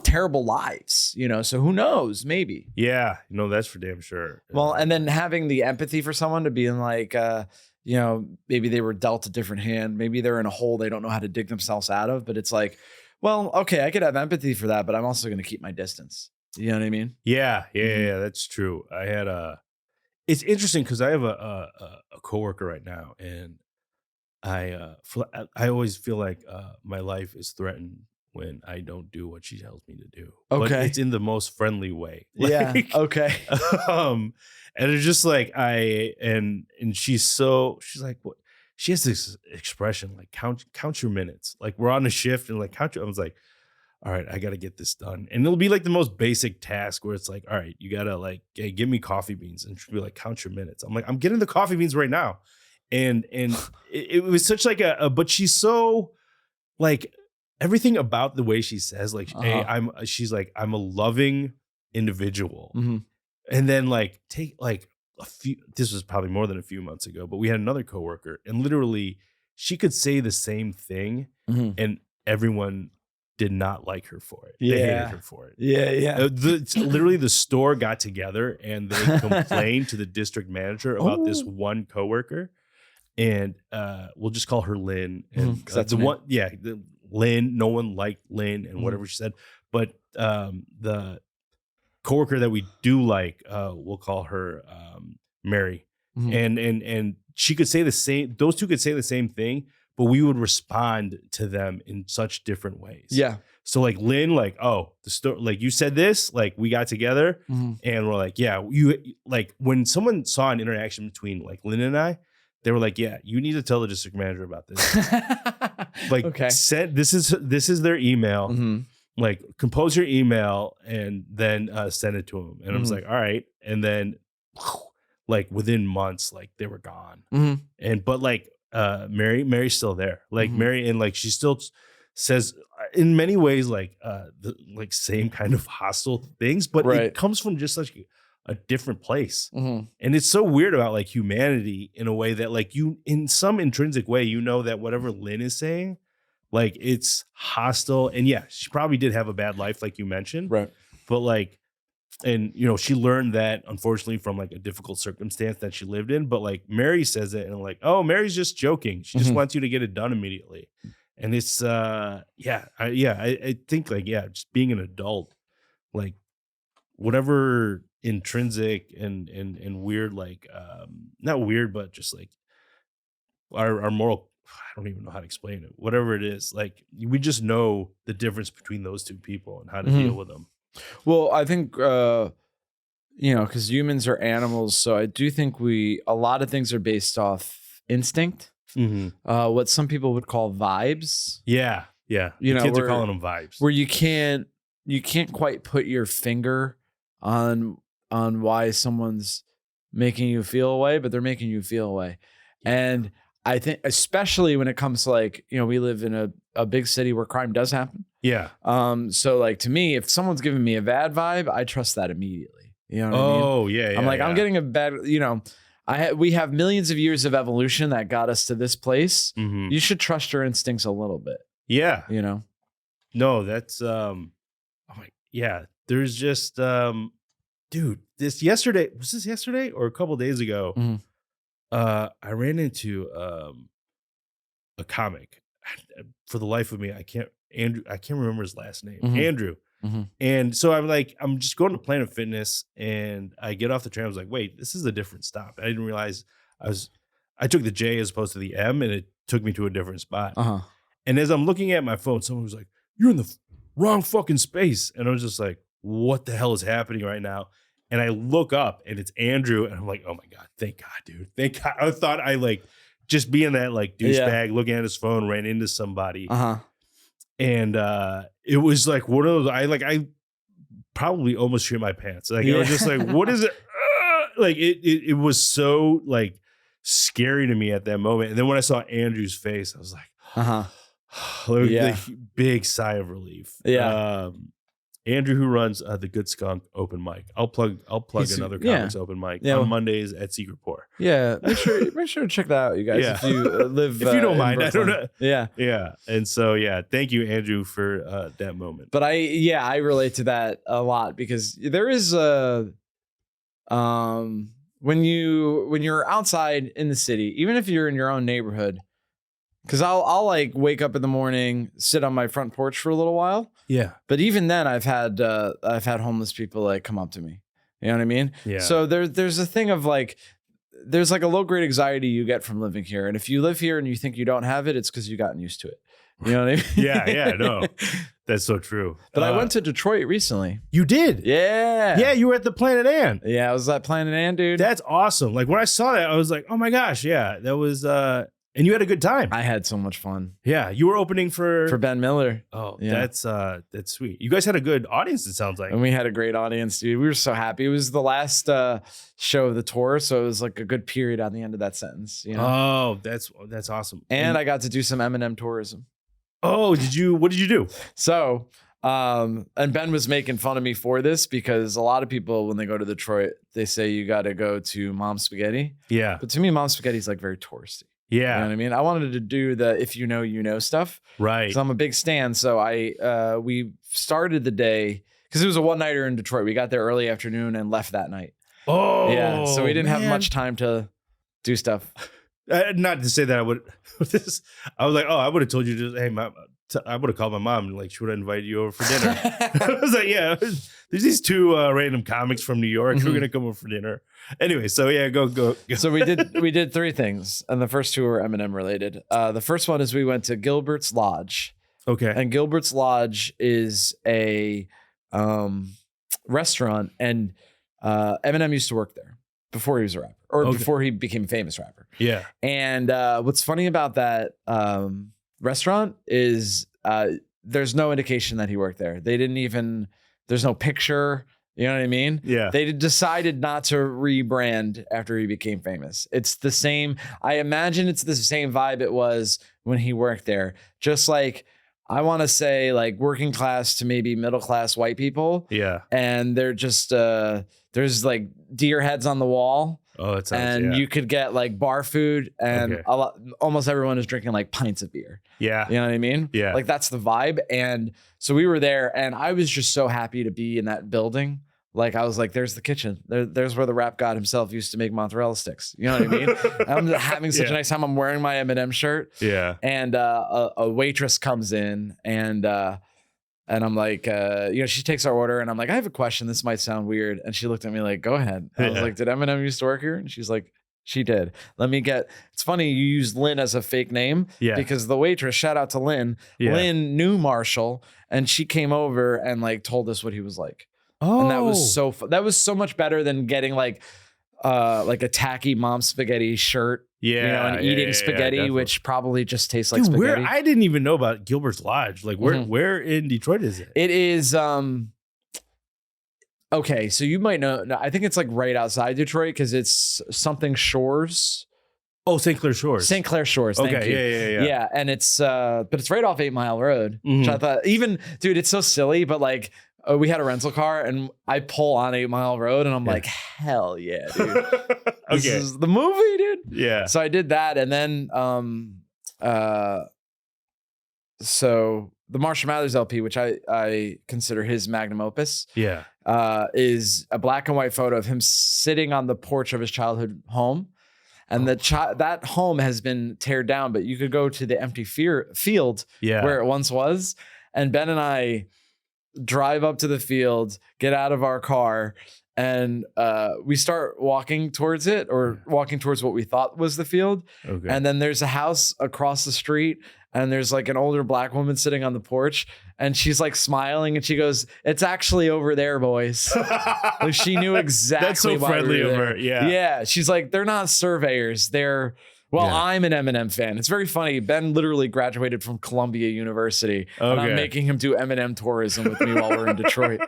Speaker 2: terrible lives, so who knows? Maybe.
Speaker 3: Yeah. That's for damn sure.
Speaker 2: Well, and then having the empathy for someone to be in like, maybe they were dealt a different hand. Maybe they're in a hole they don't know how to dig themselves out of. But it's like, well, okay, I could have empathy for that, but I'm also going to keep my distance. You know what I mean?
Speaker 3: Yeah, that's true. I had it's interesting because I have a coworker right now, and I always feel like my life is threatened when I don't do what she tells me to do.
Speaker 2: Okay.
Speaker 3: But it's in the most friendly way.
Speaker 2: Yeah. Okay.
Speaker 3: And it's just like and she's like, what? She has this expression like count your minutes. Like we're on a shift and like count your. I was like, all right, I got to get this done. And it'll be like the most basic task where it's like, all right, you got to like, hey, give me coffee beans. And she'll be like, count your minutes. I'm like, I'm getting the coffee beans right now. And it was such like but she's so like everything about the way she says, like, hey, she's like, I'm a loving individual. And then like take like this was probably more than a few months ago, but we had another coworker and literally she could say the same thing and everyone did not like her for it. They hated her for it.
Speaker 2: Yeah.
Speaker 3: Literally the store got together and they complained to the district manager about this one coworker. And we'll just call her Lynn. And
Speaker 2: that's
Speaker 3: the one, Lynn, no one liked Lynn and whatever she said. But the coworker that we do like, we'll call her Mary. And she could say the same, those two could say the same thing, but we would respond to them in such different ways.
Speaker 2: Yeah.
Speaker 3: So like Lynn, like, oh, the story, like you said this, like we got together and we're like, yeah, you like when someone saw an interaction between like Lynn and I, they were like, yeah, you need to tell the district manager about this. Like,
Speaker 2: okay.
Speaker 3: Said this is their email. Like, compose your email and then send it to them. And I was like, all right. And then, like, within months, like they were gone. But like Mary's still there. Like Mary, and like she still says in many ways like the like same kind of hostile things, but it comes from just such a different place. And it's so weird about like humanity in a way that like you in some intrinsic way, that whatever Lynn is saying, like it's hostile. And yeah, she probably did have a bad life, like you mentioned. Right. But like, and she learned that unfortunately from like a difficult circumstance that she lived in. But like Mary says it and I'm like, oh, Mary's just joking. She just wants you to get it done immediately. And it's I think like, just being an adult, like whatever intrinsic and weird, like not weird, but just like our moral, I don't even know how to explain it, whatever it is, like we just know the difference between those two people and how to deal with them.
Speaker 2: Well, I think because humans are animals, so I do think a lot of things are based off instinct, what some people would call vibes.
Speaker 3: Yeah kids are calling them vibes, where you can't
Speaker 2: quite put your finger on why someone's making you feel a way, but they're making you feel a way. And I think especially when it comes to like, we live in a big city where crime does happen.
Speaker 3: Yeah.
Speaker 2: So like to me, if someone's giving me a bad vibe, I trust that immediately. You know what I mean?
Speaker 3: Oh, yeah.
Speaker 2: I'm like, I'm getting a bad, we have millions of years of evolution that got us to this place.
Speaker 3: Mm-hmm.
Speaker 2: You should trust your instincts a little bit.
Speaker 3: Yeah.
Speaker 2: No,
Speaker 3: that's there's just dude, was this yesterday or a couple days ago?
Speaker 2: Mm-hmm.
Speaker 3: I ran into a comic. For the life of me, I can't remember his last name.
Speaker 2: Mm-hmm.
Speaker 3: Andrew.
Speaker 2: Mm-hmm.
Speaker 3: And so I'm just going to Planet Fitness, and I get off the train. I was like, wait, this is a different stop. I didn't realize I took the J as opposed to the M, and it took me to a different spot.
Speaker 2: Uh-huh.
Speaker 3: And as I'm looking at my phone, someone was like, "You're in the wrong fucking space." And I was just like, what the hell is happening right now? And I look up, and it's Andrew, and I'm like, oh my God, thank God, dude. Thank God. I thought I like just being that like douchebag looking at his phone, ran into somebody.
Speaker 2: Uh-huh.
Speaker 3: And it was like one of those, I probably almost shit my pants. Like I was just like, what is it? Like it was so like scary to me at that moment. And then when I saw Andrew's face, I was like, like, big sigh of relief.
Speaker 2: Yeah.
Speaker 3: Andrew, who runs the Good Skunk open mic. I'll plug another comics open mic on Mondays at Secret Pour.
Speaker 2: Yeah, make sure to check that out, you guys.
Speaker 3: Yeah.
Speaker 2: If you live,
Speaker 3: if you don't mind,
Speaker 2: Brooklyn.
Speaker 3: I don't know. Yeah. And so thank you, Andrew, for that moment.
Speaker 2: But I relate to that a lot because there is a when you're outside in the city, even if you're in your own neighborhood. Because I'll like wake up in the morning, sit on my front porch for a little while.
Speaker 3: Yeah.
Speaker 2: But even then, I've had homeless people like come up to me. You know what I mean?
Speaker 3: Yeah.
Speaker 2: So there's a thing of like, there's like a low grade anxiety you get from living here, and if you live here and you think you don't have it, it's because you've gotten used to it. You know what I mean?
Speaker 3: Yeah. No, that's so true.
Speaker 2: But I went to Detroit recently.
Speaker 3: You did?
Speaker 2: Yeah.
Speaker 3: Yeah. You were at the Planet Ann.
Speaker 2: Yeah, I was at Planet Ann, dude.
Speaker 3: That's awesome. Like when I saw that, I was like, oh my gosh, yeah, that was. And you had a good time.
Speaker 2: I had so much fun.
Speaker 3: Yeah, you were opening for
Speaker 2: Ben Miller.
Speaker 3: Oh,
Speaker 2: yeah.
Speaker 3: That's sweet. You guys had a good audience, it sounds like.
Speaker 2: And we had a great audience, dude. We were so happy. It was the last show of the tour, so it was like a good period on the end of that sentence.
Speaker 3: Oh, that's awesome.
Speaker 2: And I got to do some M&M tourism.
Speaker 3: Oh, what did you do?
Speaker 2: So, and Ben was making fun of me for this because a lot of people, when they go to Detroit, they say you got to go to Mom's Spaghetti.
Speaker 3: Yeah.
Speaker 2: But to me, Mom's Spaghetti is like very touristy.
Speaker 3: Yeah.
Speaker 2: You know what I mean? I wanted to do the if you know, you know stuff.
Speaker 3: Right.
Speaker 2: So I'm a big stan. So we started the day because it was a one-nighter in Detroit. We got there early afternoon and left that night.
Speaker 3: Oh,
Speaker 2: yeah. So we didn't have much time to do stuff.
Speaker 3: Not to say that I would. I was like, oh, I would have told you to, hey, Mom. I would have called my mom and like she would have invited you over for dinner. I was like, yeah, there's these two random comics from New York who are gonna come over for dinner. Anyway, so yeah, go.
Speaker 2: So we did three things, and the first two were M&M related. The first one is we went to Gilbert's Lodge.
Speaker 3: Okay.
Speaker 2: And Gilbert's Lodge is a restaurant, and Eminem used to work there before he was a rapper, or before he became a famous rapper.
Speaker 3: Yeah.
Speaker 2: And what's funny about that restaurant is there's no indication that he worked there. There's no picture. You know what I mean?
Speaker 3: Yeah.
Speaker 2: They decided not to rebrand after he became famous. It's the same. I imagine it's the same vibe it was when he worked there. Just like, I want to say like working class to maybe middle class white people.
Speaker 3: Yeah.
Speaker 2: And they're just, there's like deer heads on the wall.
Speaker 3: Oh, it sounds,
Speaker 2: and you could get like bar food, and almost everyone is drinking like pints of beer.
Speaker 3: Yeah.
Speaker 2: You know what I mean?
Speaker 3: Yeah.
Speaker 2: Like that's the vibe. And so we were there, and I was just so happy to be in that building. Like I was like, there's the kitchen. There's where the rap god himself used to make mozzarella sticks. You know what I mean? I'm having such a nice time. I'm wearing my Eminem shirt.
Speaker 3: Yeah.
Speaker 2: And a waitress comes in, and I'm like, she takes our order, and I'm like, I have a question. This might sound weird. And she looked at me like, go ahead. I was like, did Eminem used to work here? And she's like, she did. It's funny you use Lynn as a fake name.
Speaker 3: Yeah.
Speaker 2: Because the waitress, shout out to Lynn. Yeah. Lynn knew Marshall, and she came over and like told us what he was like. Oh. And that was that was so much better than getting like a tacky Mom's Spaghetti shirt.
Speaker 3: Yeah,
Speaker 2: and eating spaghetti, which probably just tastes like spaghetti.
Speaker 3: I didn't even know about Gilbert's Lodge. Like, where in Detroit is it?
Speaker 2: It is, okay, so you might know. I think it's like right outside Detroit because it's something Shores.
Speaker 3: Oh, St. Clair Shores.
Speaker 2: St. Clair Shores. Thank you.
Speaker 3: Yeah.
Speaker 2: Yeah, and it's but it's right off 8 Mile Road. Which I thought, even dude, it's so silly, but like we had a rental car and I pull on 8 Mile Road and I'm like, hell yeah, dude. This is the movie, dude.
Speaker 3: Yeah.
Speaker 2: So I did that, and then so the Marshall Mathers LP, which I consider his magnum opus, is a black and white photo of him sitting on the porch of his childhood home. And that home has been teared down, but you could go to the empty field where it once was. And Ben and I drive up to the field, get out of our car, and we start walking towards it, or walking towards what we thought was the field. Okay. And then there's a house across the street, and there's like an older black woman sitting on the porch, and she's like smiling, and she goes, "It's actually over there, boys." Like, she knew exactly.
Speaker 3: That's so friendly of her. Yeah.
Speaker 2: Yeah. She's like, they're not surveyors. They're, I'm an Eminem fan. It's very funny. Ben literally graduated from Columbia University, and I'm making him do Eminem tourism with me while we're in Detroit.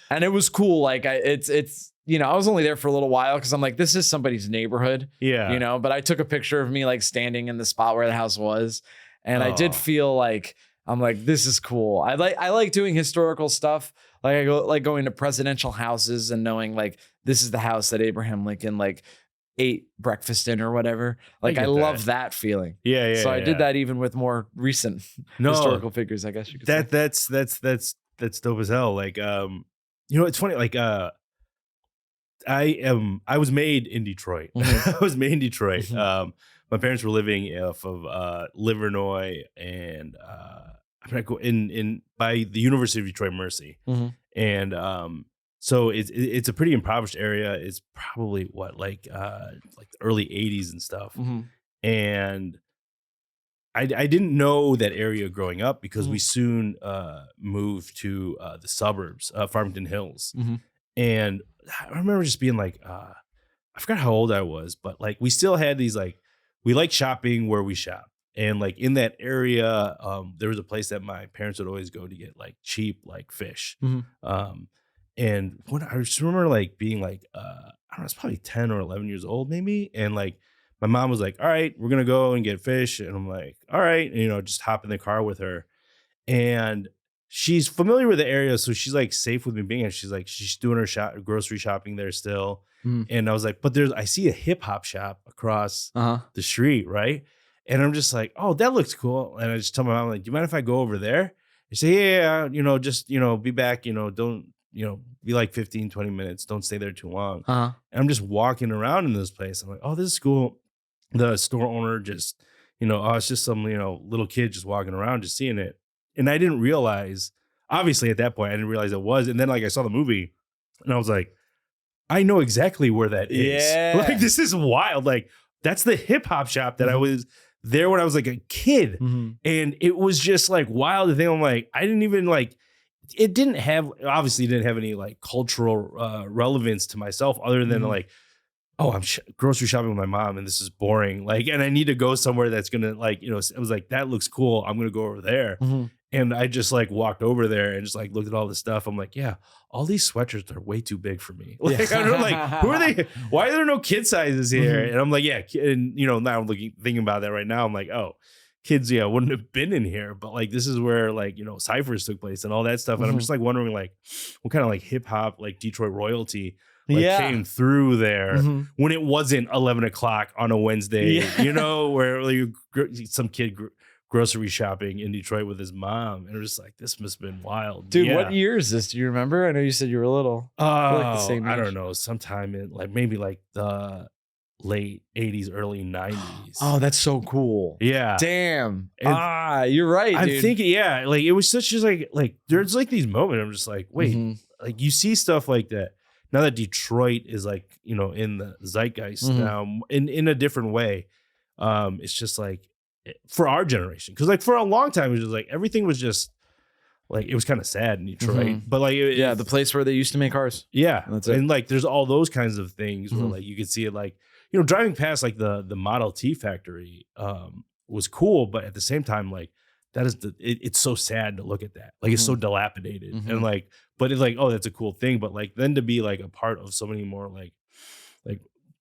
Speaker 2: And it was cool. Like it's I was only there for a little while because I'm like, this is somebody's neighborhood. Yeah. But I took a picture of me like standing in the spot where the house was. And I did feel like, I'm like, this is cool. I like doing historical stuff. Like I going to presidential houses and knowing like, this is the house that Abraham Lincoln like ate breakfast in or whatever. Like I love that feeling. Yeah. So I did that even with more recent historical figures, I guess you could say.
Speaker 3: That's dope as hell. Like, it's funny. Like, I was made in Detroit. I was made in Detroit. My parents were living off of Livernois and by the University of Detroit Mercy. And so it's a pretty impoverished area. It's probably like the early 80s and stuff. And I didn't know that area growing up because we soon moved to the suburbs, Farmington Hills. And I remember just being like, I forgot how old I was, but like we still had these like, we like shopping where we shop. And like in that area, there was a place that my parents would always go to get like cheap like fish. And when I just remember like being like, I don't know, it's probably 10 or 11 years old maybe. And like my mom was like, all right, we're going to go and get fish. And I'm like, all right, and, just hop in the car with her. And she's familiar with the area. So she's like safe with me being there. She's like, she's doing her grocery shopping there still. And I was like, but I see a hip hop shop across the street, right? And I'm just like, oh, that looks cool. And I just tell my mom, like, do you mind if I go over there? I say, yeah, just, be back, don't, be like 15, 20 minutes. Don't stay there too long. And I'm just walking around in this place. I'm like, oh, this is cool. The store owner just, it's just some, little kid just walking around, just seeing it. And I didn't realize, obviously at that point, I didn't realize it was. And then like I saw the movie and I was like, I know exactly where that is. Yeah. Like, this is wild. Like, that's the hip hop shop that I was there when I was like a kid. And it was just like wild to think. I'm like, I didn't even like, it didn't have any like cultural relevance to myself other than like, oh, I'm grocery shopping with my mom and this is boring. Like, and I need to go somewhere that's going to like, it was like, that looks cool. I'm going to go over there. And I just like walked over there and just like looked at all this stuff. I'm like, yeah, all these sweatshirts are way too big for me. Like, I don't know, like, who are they? Why are there no kid sizes here? And I'm like, yeah. And now I'm thinking about that right now. I'm like, oh, kids, wouldn't have been in here. But like, this is where like, ciphers took place and all that stuff. And I'm just like wondering like, what kind of like hip hop, like Detroit royalty came through there when it wasn't 11 o'clock on a Wednesday, where like, some kid grocery shopping in Detroit with his mom. And it was just like, this must have been wild.
Speaker 2: Dude, what year is this? Do you remember? I know you said you were little.
Speaker 3: Like the same age. I don't know. Sometime in like maybe like the late 80s, early 90s.
Speaker 2: Oh, that's so cool.
Speaker 3: Yeah.
Speaker 2: Damn. You're right,
Speaker 3: I'm
Speaker 2: dude.
Speaker 3: thinking, like it was such just like there's like these moments I'm just like, wait, like you see stuff like that. Now that Detroit is like, in the zeitgeist now in a different way. It's just like for our generation. Cause like for a long time, it was just like, everything was just like, it was kind of sad in Detroit, but like,
Speaker 2: the place where they used to make cars.
Speaker 3: Yeah. And like, there's all those kinds of things where like, you could see it like, driving past like the Model T factory, was cool. But at the same time, like that is it's so sad to look at that. Like it's so dilapidated and like, but it's like, oh, that's a cool thing. But like then to be like a part of so many more like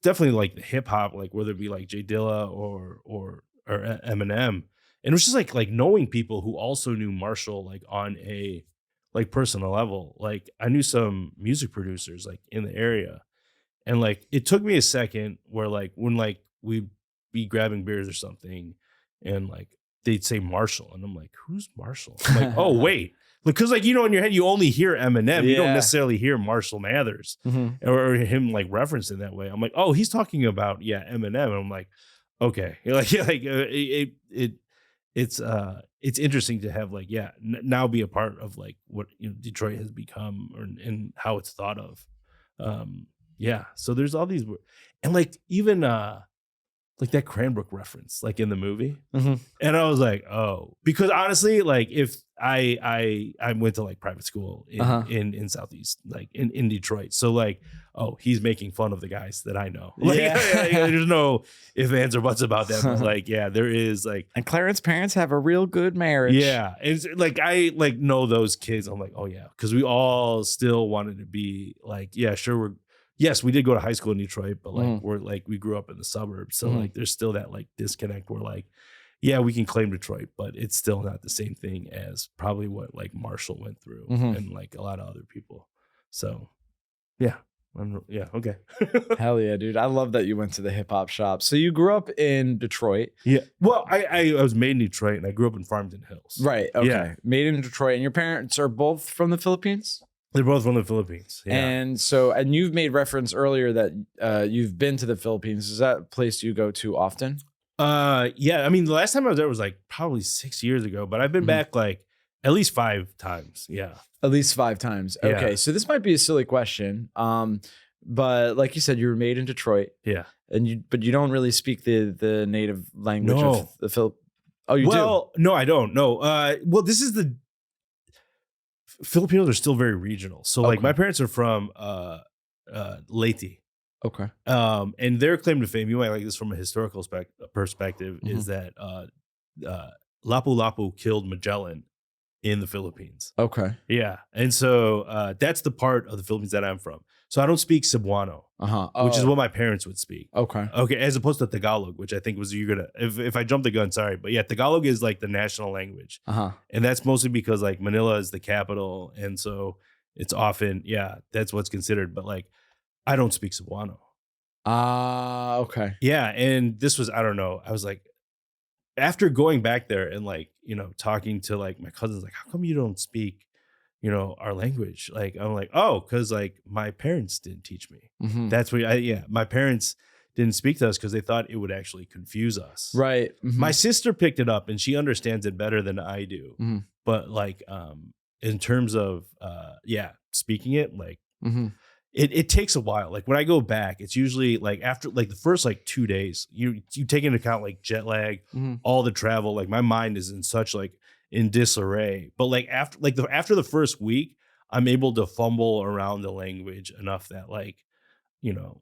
Speaker 3: definitely like the hip hop, like whether it be like J Dilla or Eminem. And it was just like knowing people who also knew Marshall like on a like personal level. Like I knew some music producers like in the area. And like it took me a second where like when like we'd be grabbing beers or something and like they'd say Marshall. And I'm like, who's Marshall? I'm like, oh, wait. Because like, you know, in your head, you only hear Eminem. You don't necessarily hear Marshall Mathers or him like referenced in that way. I'm like, oh, he's talking about, Eminem. And I'm like, okay. It's interesting to have like, now be a part of like what, you know, Detroit has become and how it's thought of. So there's all these, and like even like that Cranbrook reference, like in the movie, and I was like, oh, because honestly, like if I went to like private school in Southeast, like in Detroit, so like, oh, he's making fun of the guys that I know. Like, there's no ifs, ands, or buts about that. But like, there is like,
Speaker 2: and Clarence's parents have a real good marriage.
Speaker 3: Yeah, it's like I like know those kids. I'm like, oh yeah, because we all still wanted to be like, sure, yes, we did go to high school in Detroit, but like we're like we grew up in the suburbs, so like there's still that like disconnect where like, we can claim Detroit, but it's still not the same thing as probably what like Marshall went through and like a lot of other people. So, okay.
Speaker 2: Hell yeah, dude! I love that you went to the hip hop shop. So you grew up in Detroit.
Speaker 3: Yeah. Well, I was made in Detroit and I grew up in Farmington Hills.
Speaker 2: Right. Okay.
Speaker 3: Yeah.
Speaker 2: Made in Detroit, and your parents are both from the Philippines.
Speaker 3: They're both from the Philippines. Yeah.
Speaker 2: And you've made reference earlier that you've been to the Philippines. Is that a place you go to often?
Speaker 3: Yeah. I mean, the last time I was there was like probably 6 years ago, but I've been back like at least 5 times. Yeah.
Speaker 2: At least 5 times. Okay.
Speaker 3: Yeah.
Speaker 2: So this might be a silly question. But like you said, you were made in Detroit.
Speaker 3: Yeah.
Speaker 2: But you don't really speak the native language of the Philippines. Oh, you do?
Speaker 3: Well, no, I don't. No. Well, this is the Filipinos are still very regional. So like my parents are from Leyte.
Speaker 2: Okay.
Speaker 3: And their claim to fame, you might like this from a historical perspective, is that Lapu-Lapu killed Magellan in the Philippines.
Speaker 2: Okay.
Speaker 3: Yeah. And so that's the part of the Philippines that I'm from. So I don't speak Cebuano, which is what my parents would speak.
Speaker 2: Okay.
Speaker 3: Okay. As opposed to Tagalog, which I think was if I jumped the gun, sorry. But yeah, Tagalog is like the national language. And that's mostly because like Manila is the capital. And so it's often, that's what's considered. But like, I don't speak Cebuano.
Speaker 2: Okay.
Speaker 3: Yeah. And this was, I don't know. I was like, after going back there and like, you know, talking to like my cousins, like, how come you don't speak, you know, our language? Like, I'm like, oh, because like my parents didn't teach me. That's what my parents didn't speak to us because they thought it would actually confuse us.
Speaker 2: Right.
Speaker 3: My sister picked it up and she understands it better than I do. But like, in terms of, speaking it, like, it takes a while. Like when I go back, it's usually like after like the first like 2 days, you take into account like jet lag, all the travel. Like my mind is in such like in disarray. But like after the first week, I'm able to fumble around the language enough that like, you know,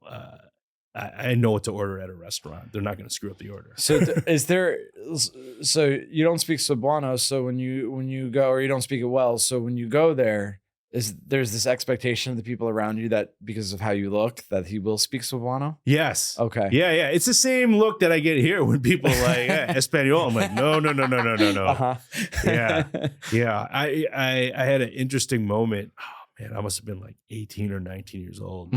Speaker 3: I know what to order at a restaurant. They're not going to screw up the order.
Speaker 2: So so you don't speak Cebuano. So when you go, or you don't speak it well. So when you go there, there's this expectation of the people around you that because of how you look, that he will speak Cebuano?
Speaker 3: Yes.
Speaker 2: Okay.
Speaker 3: Yeah. It's the same look that I get here when people are like Espanol. I'm like, no. Yeah. I had an interesting moment. Oh man, I must have been like 18 or 19 years old.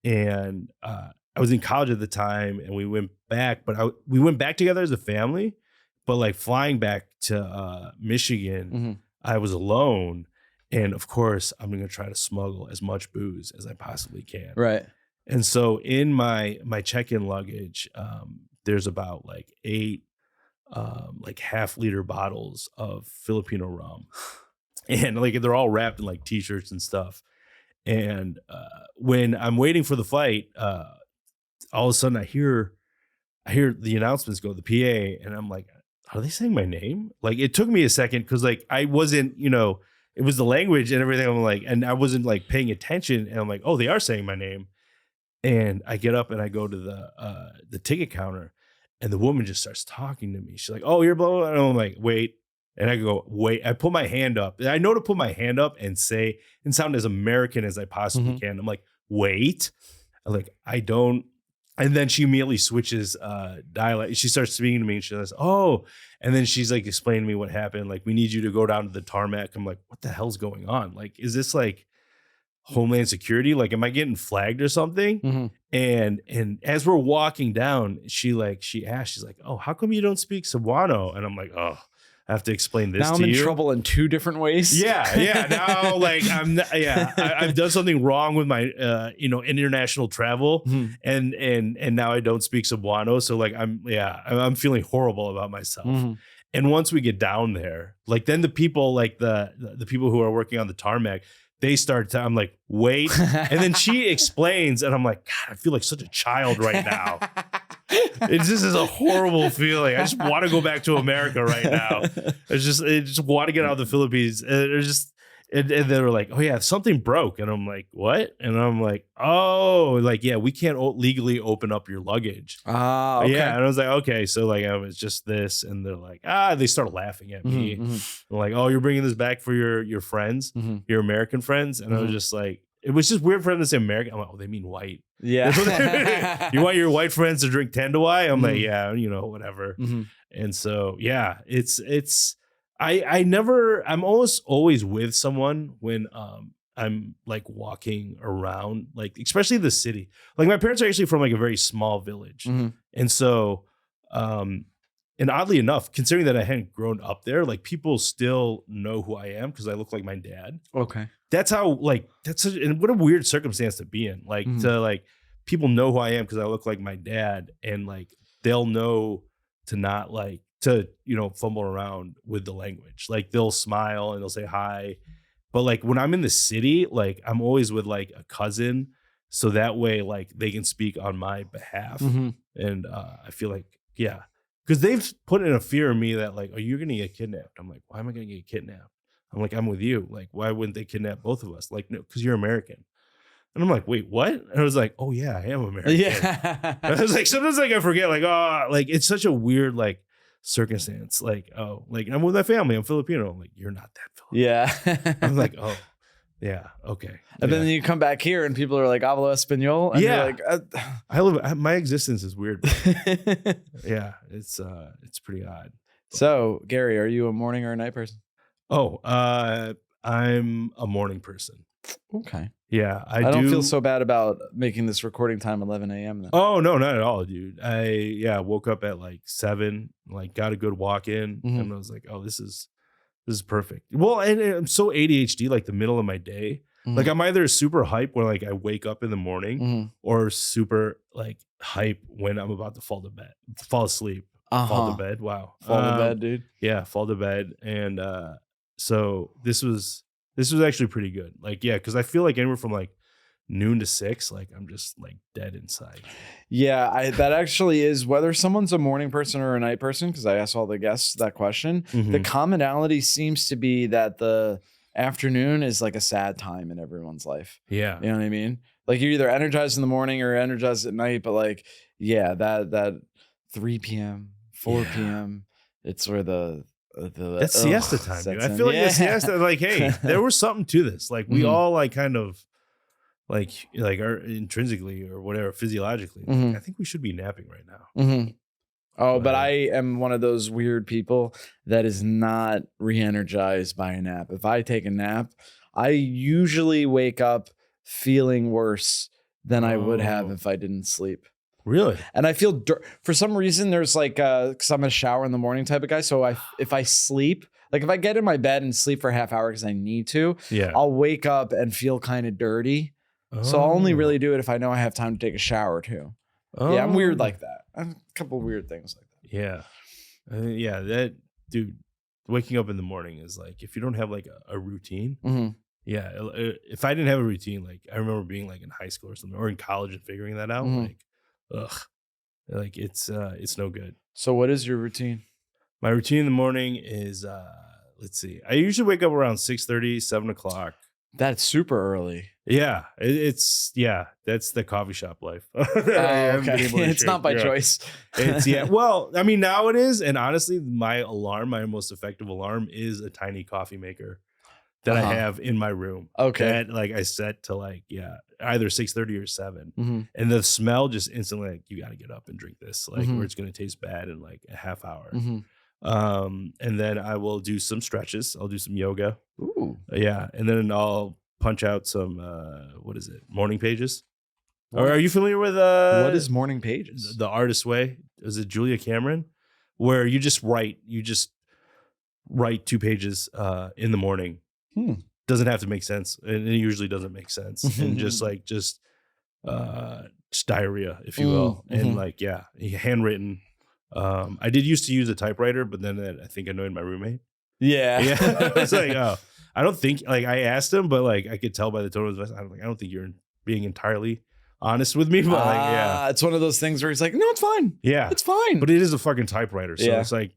Speaker 3: And I was in college at the time and we went back, but we went back together as a family, but like flying back to Michigan, I was alone. And of course, I'm going to try to smuggle as much booze as I possibly can.
Speaker 2: Right.
Speaker 3: And so in my check-in luggage, there's about like 8 like half-liter bottles of Filipino rum. And like they're all wrapped in like t-shirts and stuff. And when I'm waiting for the flight, all of a sudden I hear the announcements go, the PA, and I'm like, are they saying my name? Like it took me a second because like I wasn't, you know, it was the language and everything. I'm like, and I wasn't like paying attention. And I'm like, oh, they are saying my name. And I get up and I go to the ticket counter, and the woman just starts talking to me. She's like, oh, you're blah, blah, blah. And I'm like, wait. And I go, wait. I put my hand up. I know to put my hand up and say and sound as American as I possibly can. I'm like, wait. I'm like, I don't And then she immediately switches dialect. She starts speaking to me and she says, oh, and then she's like explaining to me what happened. Like, we need you to go down to the tarmac. I'm like, what the hell's going on? Like, is this like Homeland Security? Like, am I getting flagged or something?
Speaker 2: Mm-hmm.
Speaker 3: And as we're walking down, she asked, she's like, oh, how come you don't speak Cebuano? And I'm like, oh, I have to explain this
Speaker 2: now
Speaker 3: to you.
Speaker 2: I'm in trouble in 2 different ways.
Speaker 3: Yeah. Now, like, I've done something wrong with my, international travel, and now I don't speak Cebuano. So like, I'm feeling horrible about myself.
Speaker 2: Mm-hmm.
Speaker 3: And once we get down there, like, then the people, like the people who are working on the tarmac, they start to, I'm like, wait. And then she explains, and I'm like, God, I feel like such a child right now. This is a horrible feeling. I just want to go back to America right now. I just want to get out of the Philippines. And they were like, oh yeah, something broke. And I'm like, what? And I'm like, oh, like, yeah, we can't legally open up your luggage.
Speaker 2: Ah, okay.
Speaker 3: Yeah. And I was like, okay. So like, it's just this. And they're like, they started laughing at me.
Speaker 2: Mm-hmm.
Speaker 3: They're like, oh, you're bringing this back for your friends, your American friends. And I was just like, it was just weird for them to say American. I'm like, oh, they mean white.
Speaker 2: Yeah.
Speaker 3: You want your white friends to drink Tanduay? I'm like, yeah, whatever.
Speaker 2: Mm-hmm.
Speaker 3: And so, yeah, I'm almost always with someone when I'm like walking around, like, especially the city. Like, my parents are actually from like a very small village.
Speaker 2: Mm-hmm.
Speaker 3: And so, and oddly enough, considering that I hadn't grown up there, like, people still know who I am because I look like my dad.
Speaker 2: Okay.
Speaker 3: That's how, like, and what a weird circumstance to be in. Like, to like, people know who I am because I look like my dad, and like, they'll know to not like, to, fumble around with the language. Like, they'll smile and they'll say hi. But like, when I'm in the city, like, I'm always with like a cousin. So that way, like, they can speak on my behalf.
Speaker 2: Mm-hmm.
Speaker 3: And I feel like, yeah, because they've put in a fear in me that like, oh, you're going to get kidnapped. I'm like, why am I going to get kidnapped? I'm like, I'm with you. Like, why wouldn't they kidnap both of us? Like, no, because you're American. And I'm like, wait, what? And I was like, oh yeah, I am American.
Speaker 2: Yeah.
Speaker 3: I was like, sometimes like I forget, like, oh, like, it's such a weird like circumstance. Like, oh, like, I'm with my family. I'm Filipino. I'm like, you're not that Filipino.
Speaker 2: Yeah.
Speaker 3: I'm like, oh, yeah, okay.
Speaker 2: And then you come back here and people are like, hablo español. And
Speaker 3: Yeah.
Speaker 2: you're like,
Speaker 3: my existence is weird. Yeah, it's pretty odd.
Speaker 2: So, Garri, are you a morning or a night person?
Speaker 3: Oh, I'm a morning person.
Speaker 2: Okay.
Speaker 3: Yeah, I
Speaker 2: don't feel so bad about making this recording time 11 a.m. then.
Speaker 3: Oh, no, not at all, dude. I woke up at like 7, like, got a good walk in, and I was like, oh, this is perfect. Well, and I'm so ADHD, like, the middle of my day. Like, I'm either super hype where like I wake up in the morning, or super like hype when I'm about to fall asleep. Fall to bed. Wow.
Speaker 2: Fall to bed, dude.
Speaker 3: Yeah, fall to bed. And so this was actually pretty good. Like, yeah, because I feel like anywhere from like noon to 6, like, I'm just like dead inside.
Speaker 2: Yeah, that actually is, whether someone's a morning person or a night person, because I asked all the guests that question, the commonality seems to be that the afternoon is like a sad time in everyone's life.
Speaker 3: Yeah.
Speaker 2: You know what I mean? Like, you're either energized in the morning or energized at night, but like, yeah, that 3 p.m., 4 p.m., it's where that's
Speaker 3: siesta time, dude. I feel like a siesta, like, hey, there was something to this. Like, we all like kind of like are intrinsically or whatever, physiologically. Like, I think we should be napping right now.
Speaker 2: Oh, but I am one of those weird people that is not re-energized by a nap. If I take a nap, I usually wake up feeling worse than I would have if I didn't sleep.
Speaker 3: Really?
Speaker 2: And I feel for some reason there's like, because I'm a shower in the morning type of guy. So if I sleep, like if I get in my bed and sleep for a half hour because I need to, I'll wake up and feel kind of dirty. So I'll only really do it if I know I have time to take a shower too. Yeah, I'm weird like that. I'm a couple weird things like that.
Speaker 3: Yeah. Yeah, that, dude, waking up in the morning is like, if you don't have like a routine, yeah, if I didn't have a routine, like I remember being like in high school or something, or in college and figuring that out, like, ugh, like it's no good.
Speaker 2: So what is your routine?
Speaker 3: My routine in the morning is, let's see, I usually wake up around 6:30, 7 o'clock.
Speaker 2: That's super early.
Speaker 3: Yeah, it's that's the coffee shop life.
Speaker 2: Okay. It's not by choice.
Speaker 3: It's well, I mean, now it is, and honestly, my most effective alarm is a tiny coffee maker. that I have in my room.
Speaker 2: Okay.
Speaker 3: That like I set to like, either 6:30 or 7. And the smell just instantly like, you got to get up and drink this, like, or it's going to taste bad in like a half hour. And then I will do some stretches. I'll do some yoga.
Speaker 2: Ooh.
Speaker 3: Yeah. And then I'll punch out some, what is it? Morning pages. Or are you familiar with
Speaker 2: what is Morning Pages?
Speaker 3: The Artist's Way? Is it Julia Cameron? Where you just write 2 pages in the morning. Doesn't have to make sense, and it usually doesn't make sense. And just diarrhea, if you will. And like, handwritten. I did used to use a typewriter, but then I think annoyed my roommate.
Speaker 2: Yeah.
Speaker 3: It's like, I don't think, like, I asked him, but like I could tell by the tone of his voice, I don't think you're being entirely honest with me, but
Speaker 2: it's one of those things where he's like, no, it's fine.
Speaker 3: Yeah,
Speaker 2: it's fine.
Speaker 3: But it is a fucking typewriter, so it's like,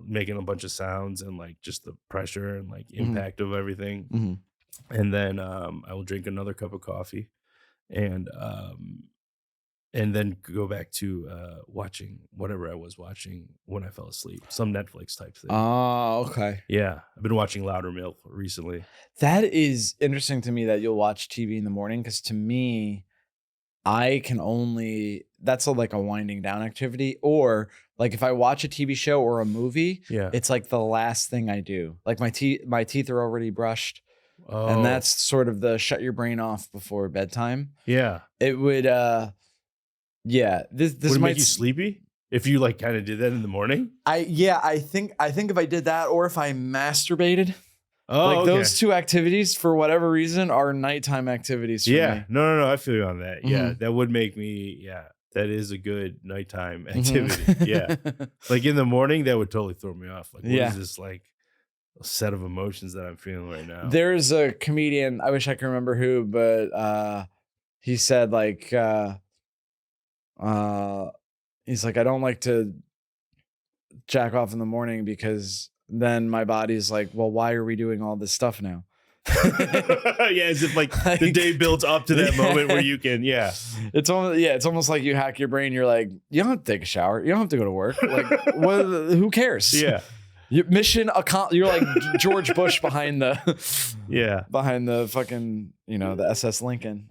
Speaker 3: making a bunch of sounds and like just the pressure and like impact of everything. And then I will drink another cup of coffee, and then go back to watching whatever I was watching when I fell asleep, some Netflix type thing.
Speaker 2: Oh, okay.
Speaker 3: Yeah, I've been watching Louder Milk recently.
Speaker 2: That is interesting to me that you'll watch TV in the morning, because to me, that's like a winding down activity. Or like if I watch a TV show or a movie, it's like the last thing I do. Like my teeth are already brushed. And that's sort of the shut your brain off before bedtime. Yeah. It would this
Speaker 3: would it
Speaker 2: might
Speaker 3: make you sleepy if you like kind of did that in the morning?
Speaker 2: I think if I did that, or if I masturbated. Those two activities, for whatever reason, are nighttime activities for me.
Speaker 3: No, I feel you on that. Yeah, that would make me, that is a good nighttime activity. Yeah. Like in the morning, that would totally throw me off. Like, what is this like a set of emotions that I'm feeling right now?
Speaker 2: There's a comedian, I wish I could remember who, but he said like, he's like, I don't like to jack off in the morning because then my body's like, well, why are we doing all this stuff now?
Speaker 3: As if like the day builds up to that moment where you can,
Speaker 2: It's almost like you hack your brain. You're like, you don't have to take a shower. You don't have to go to work. Like, who cares?
Speaker 3: Yeah.
Speaker 2: Mission accomplished. You're like George Bush behind the fucking, the SS Lincoln.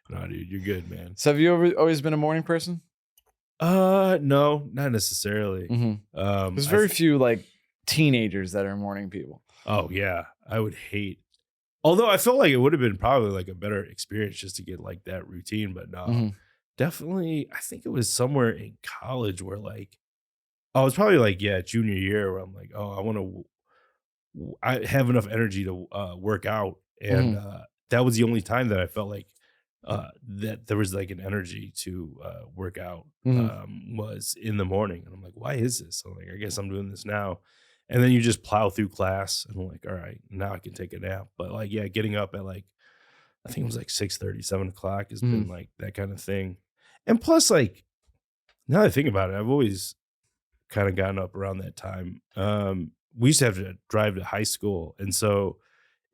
Speaker 3: No, dude, you're good, man.
Speaker 2: So have you always been a morning person?
Speaker 3: No, not necessarily.
Speaker 2: There's very few like teenagers that are morning people.
Speaker 3: Oh yeah, I would hate. Although I felt like it would have been probably like a better experience just to get like that routine, but no, definitely. I think it was somewhere in college where like, it was probably like junior year, where I'm like, I have enough energy to work out, and that was the only time that I felt like that there was like an energy to work out was in the morning. And I'm like, why is this? I'm like, I guess I'm doing this now. And then you just plow through class and I'm like, all right, now I can take a nap. But like, getting up at like, I think it was like 6:30, 7 o'clock has been like that kind of thing. And plus, like, now that I think about it, I've always kind of gotten up around that time. We used to have to drive to high school. And so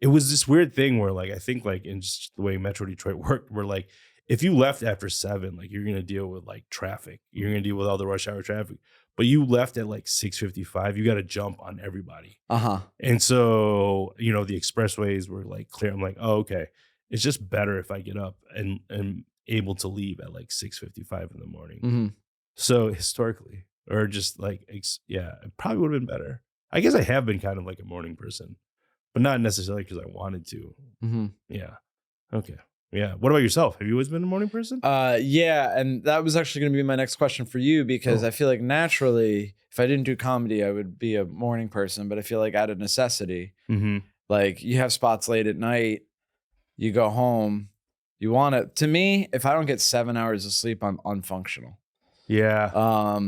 Speaker 3: it was this weird thing where like, I think like in just the way Metro Detroit worked, where like, if you left after 7, like you're going to deal with like traffic, you're going to deal with all the rush hour traffic, but you left at like 6:55, you got to jump on everybody. And so, the expressways were like clear. I'm like, oh, okay. It's just better if I get up and able to leave at like 6:55 in the morning. So historically, or just like, it probably would have been better. I guess I have been kind of like a morning person, but not necessarily because I wanted to. Yeah. Okay. Yeah. What about yourself? Have you always been a morning person?
Speaker 2: And that was actually going to be my next question for you, because I feel like naturally, if I didn't do comedy, I would be a morning person. But I feel like out of necessity, like you have spots late at night, you go home, you want to. To me, if I don't get 7 hours of sleep, I'm unfunctional.
Speaker 3: Yeah.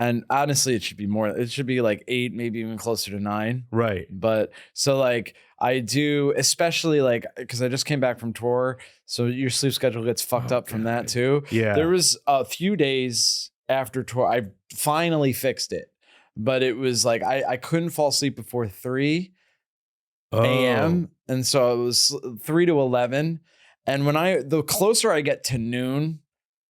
Speaker 2: And honestly, it should be more. It should be like 8, maybe even closer to 9.
Speaker 3: Right.
Speaker 2: But so like I do, especially like, because I just came back from tour. So your sleep schedule gets fucked up from that too.
Speaker 3: Yeah.
Speaker 2: There was a few days after tour, I finally fixed it. But it was like, I couldn't fall asleep before 3 a.m. And so it was 3 to 11. And the closer I get to noon,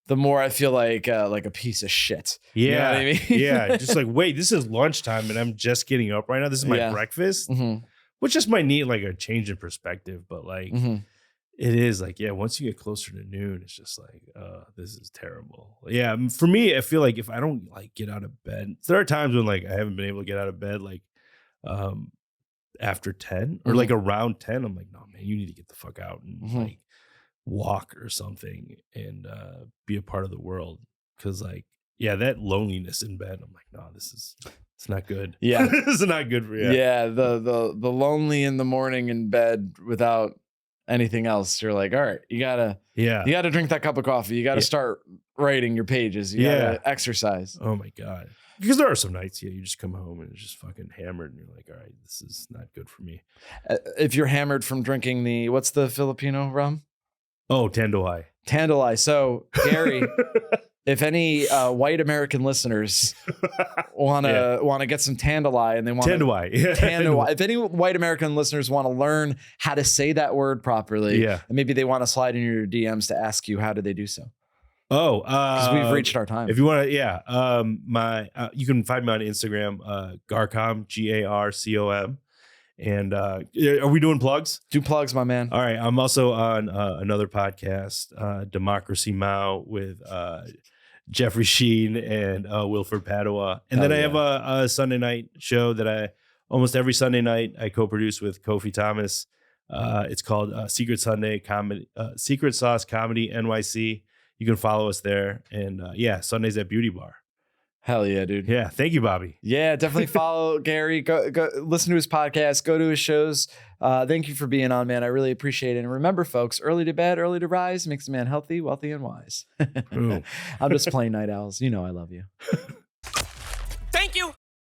Speaker 2: the more I feel like a piece of shit.
Speaker 3: Yeah.
Speaker 2: You know what I mean?
Speaker 3: Yeah. Just like, wait, this is lunchtime and I'm just getting up right now. This is my breakfast, which just might need like a change in perspective. But like, it is like, yeah, once you get closer to noon, it's just like, this is terrible. Yeah. For me, I feel like if I don't like get out of bed, there are times when like I haven't been able to get out of bed, like after 10 or like around 10, I'm like, no, man, you need to get the fuck out and like walk or something and be a part of the world. Cause like, yeah, that loneliness in bed, I'm like, no, it's not good.
Speaker 2: Yeah.
Speaker 3: This is not good for you.
Speaker 2: Yeah. The lonely in the morning in bed without anything else. You're like, all right, you gotta drink that cup of coffee. You gotta start writing your pages. You gotta exercise.
Speaker 3: Oh my God. Because there are some nights, you just come home and it's just fucking hammered and you're like, all right, this is not good for me.
Speaker 2: If you're hammered from drinking what's the Filipino rum?
Speaker 3: Oh, Tanduay.
Speaker 2: Tanduay. So, Garri, if any white American listeners want to get some Tanduay and they want
Speaker 3: Tanduay.
Speaker 2: Tanduay. If any white American listeners want to learn how to say that word properly, and maybe they want to slide in your DMs to ask you, how do they do so?
Speaker 3: Oh,
Speaker 2: because we've reached our time.
Speaker 3: If you want to, you can find me on Instagram, Garcom, GARCOM. And are we doing plugs?
Speaker 2: Do plugs, my man.
Speaker 3: All right. I'm also on another podcast, Democracy Mao, with Jeffrey Sheen and Wilford Padua. And then I have a Sunday night show that almost every Sunday night I co-produce with Kofi Thomas. It's called Secret Sunday Comedy, Secret Sauce Comedy NYC. You can follow us there. And Sundays at Beauty Bar.
Speaker 2: Hell yeah, dude.
Speaker 3: Yeah. Thank you, Bobby.
Speaker 2: Yeah, definitely follow Garri. Go listen to his podcast. Go to his shows. Thank you for being on, man. I really appreciate it. And remember, folks, early to bed, early to rise makes a man healthy, wealthy, and wise. I'm just playing night owls. You know I love you.
Speaker 1: Thank you.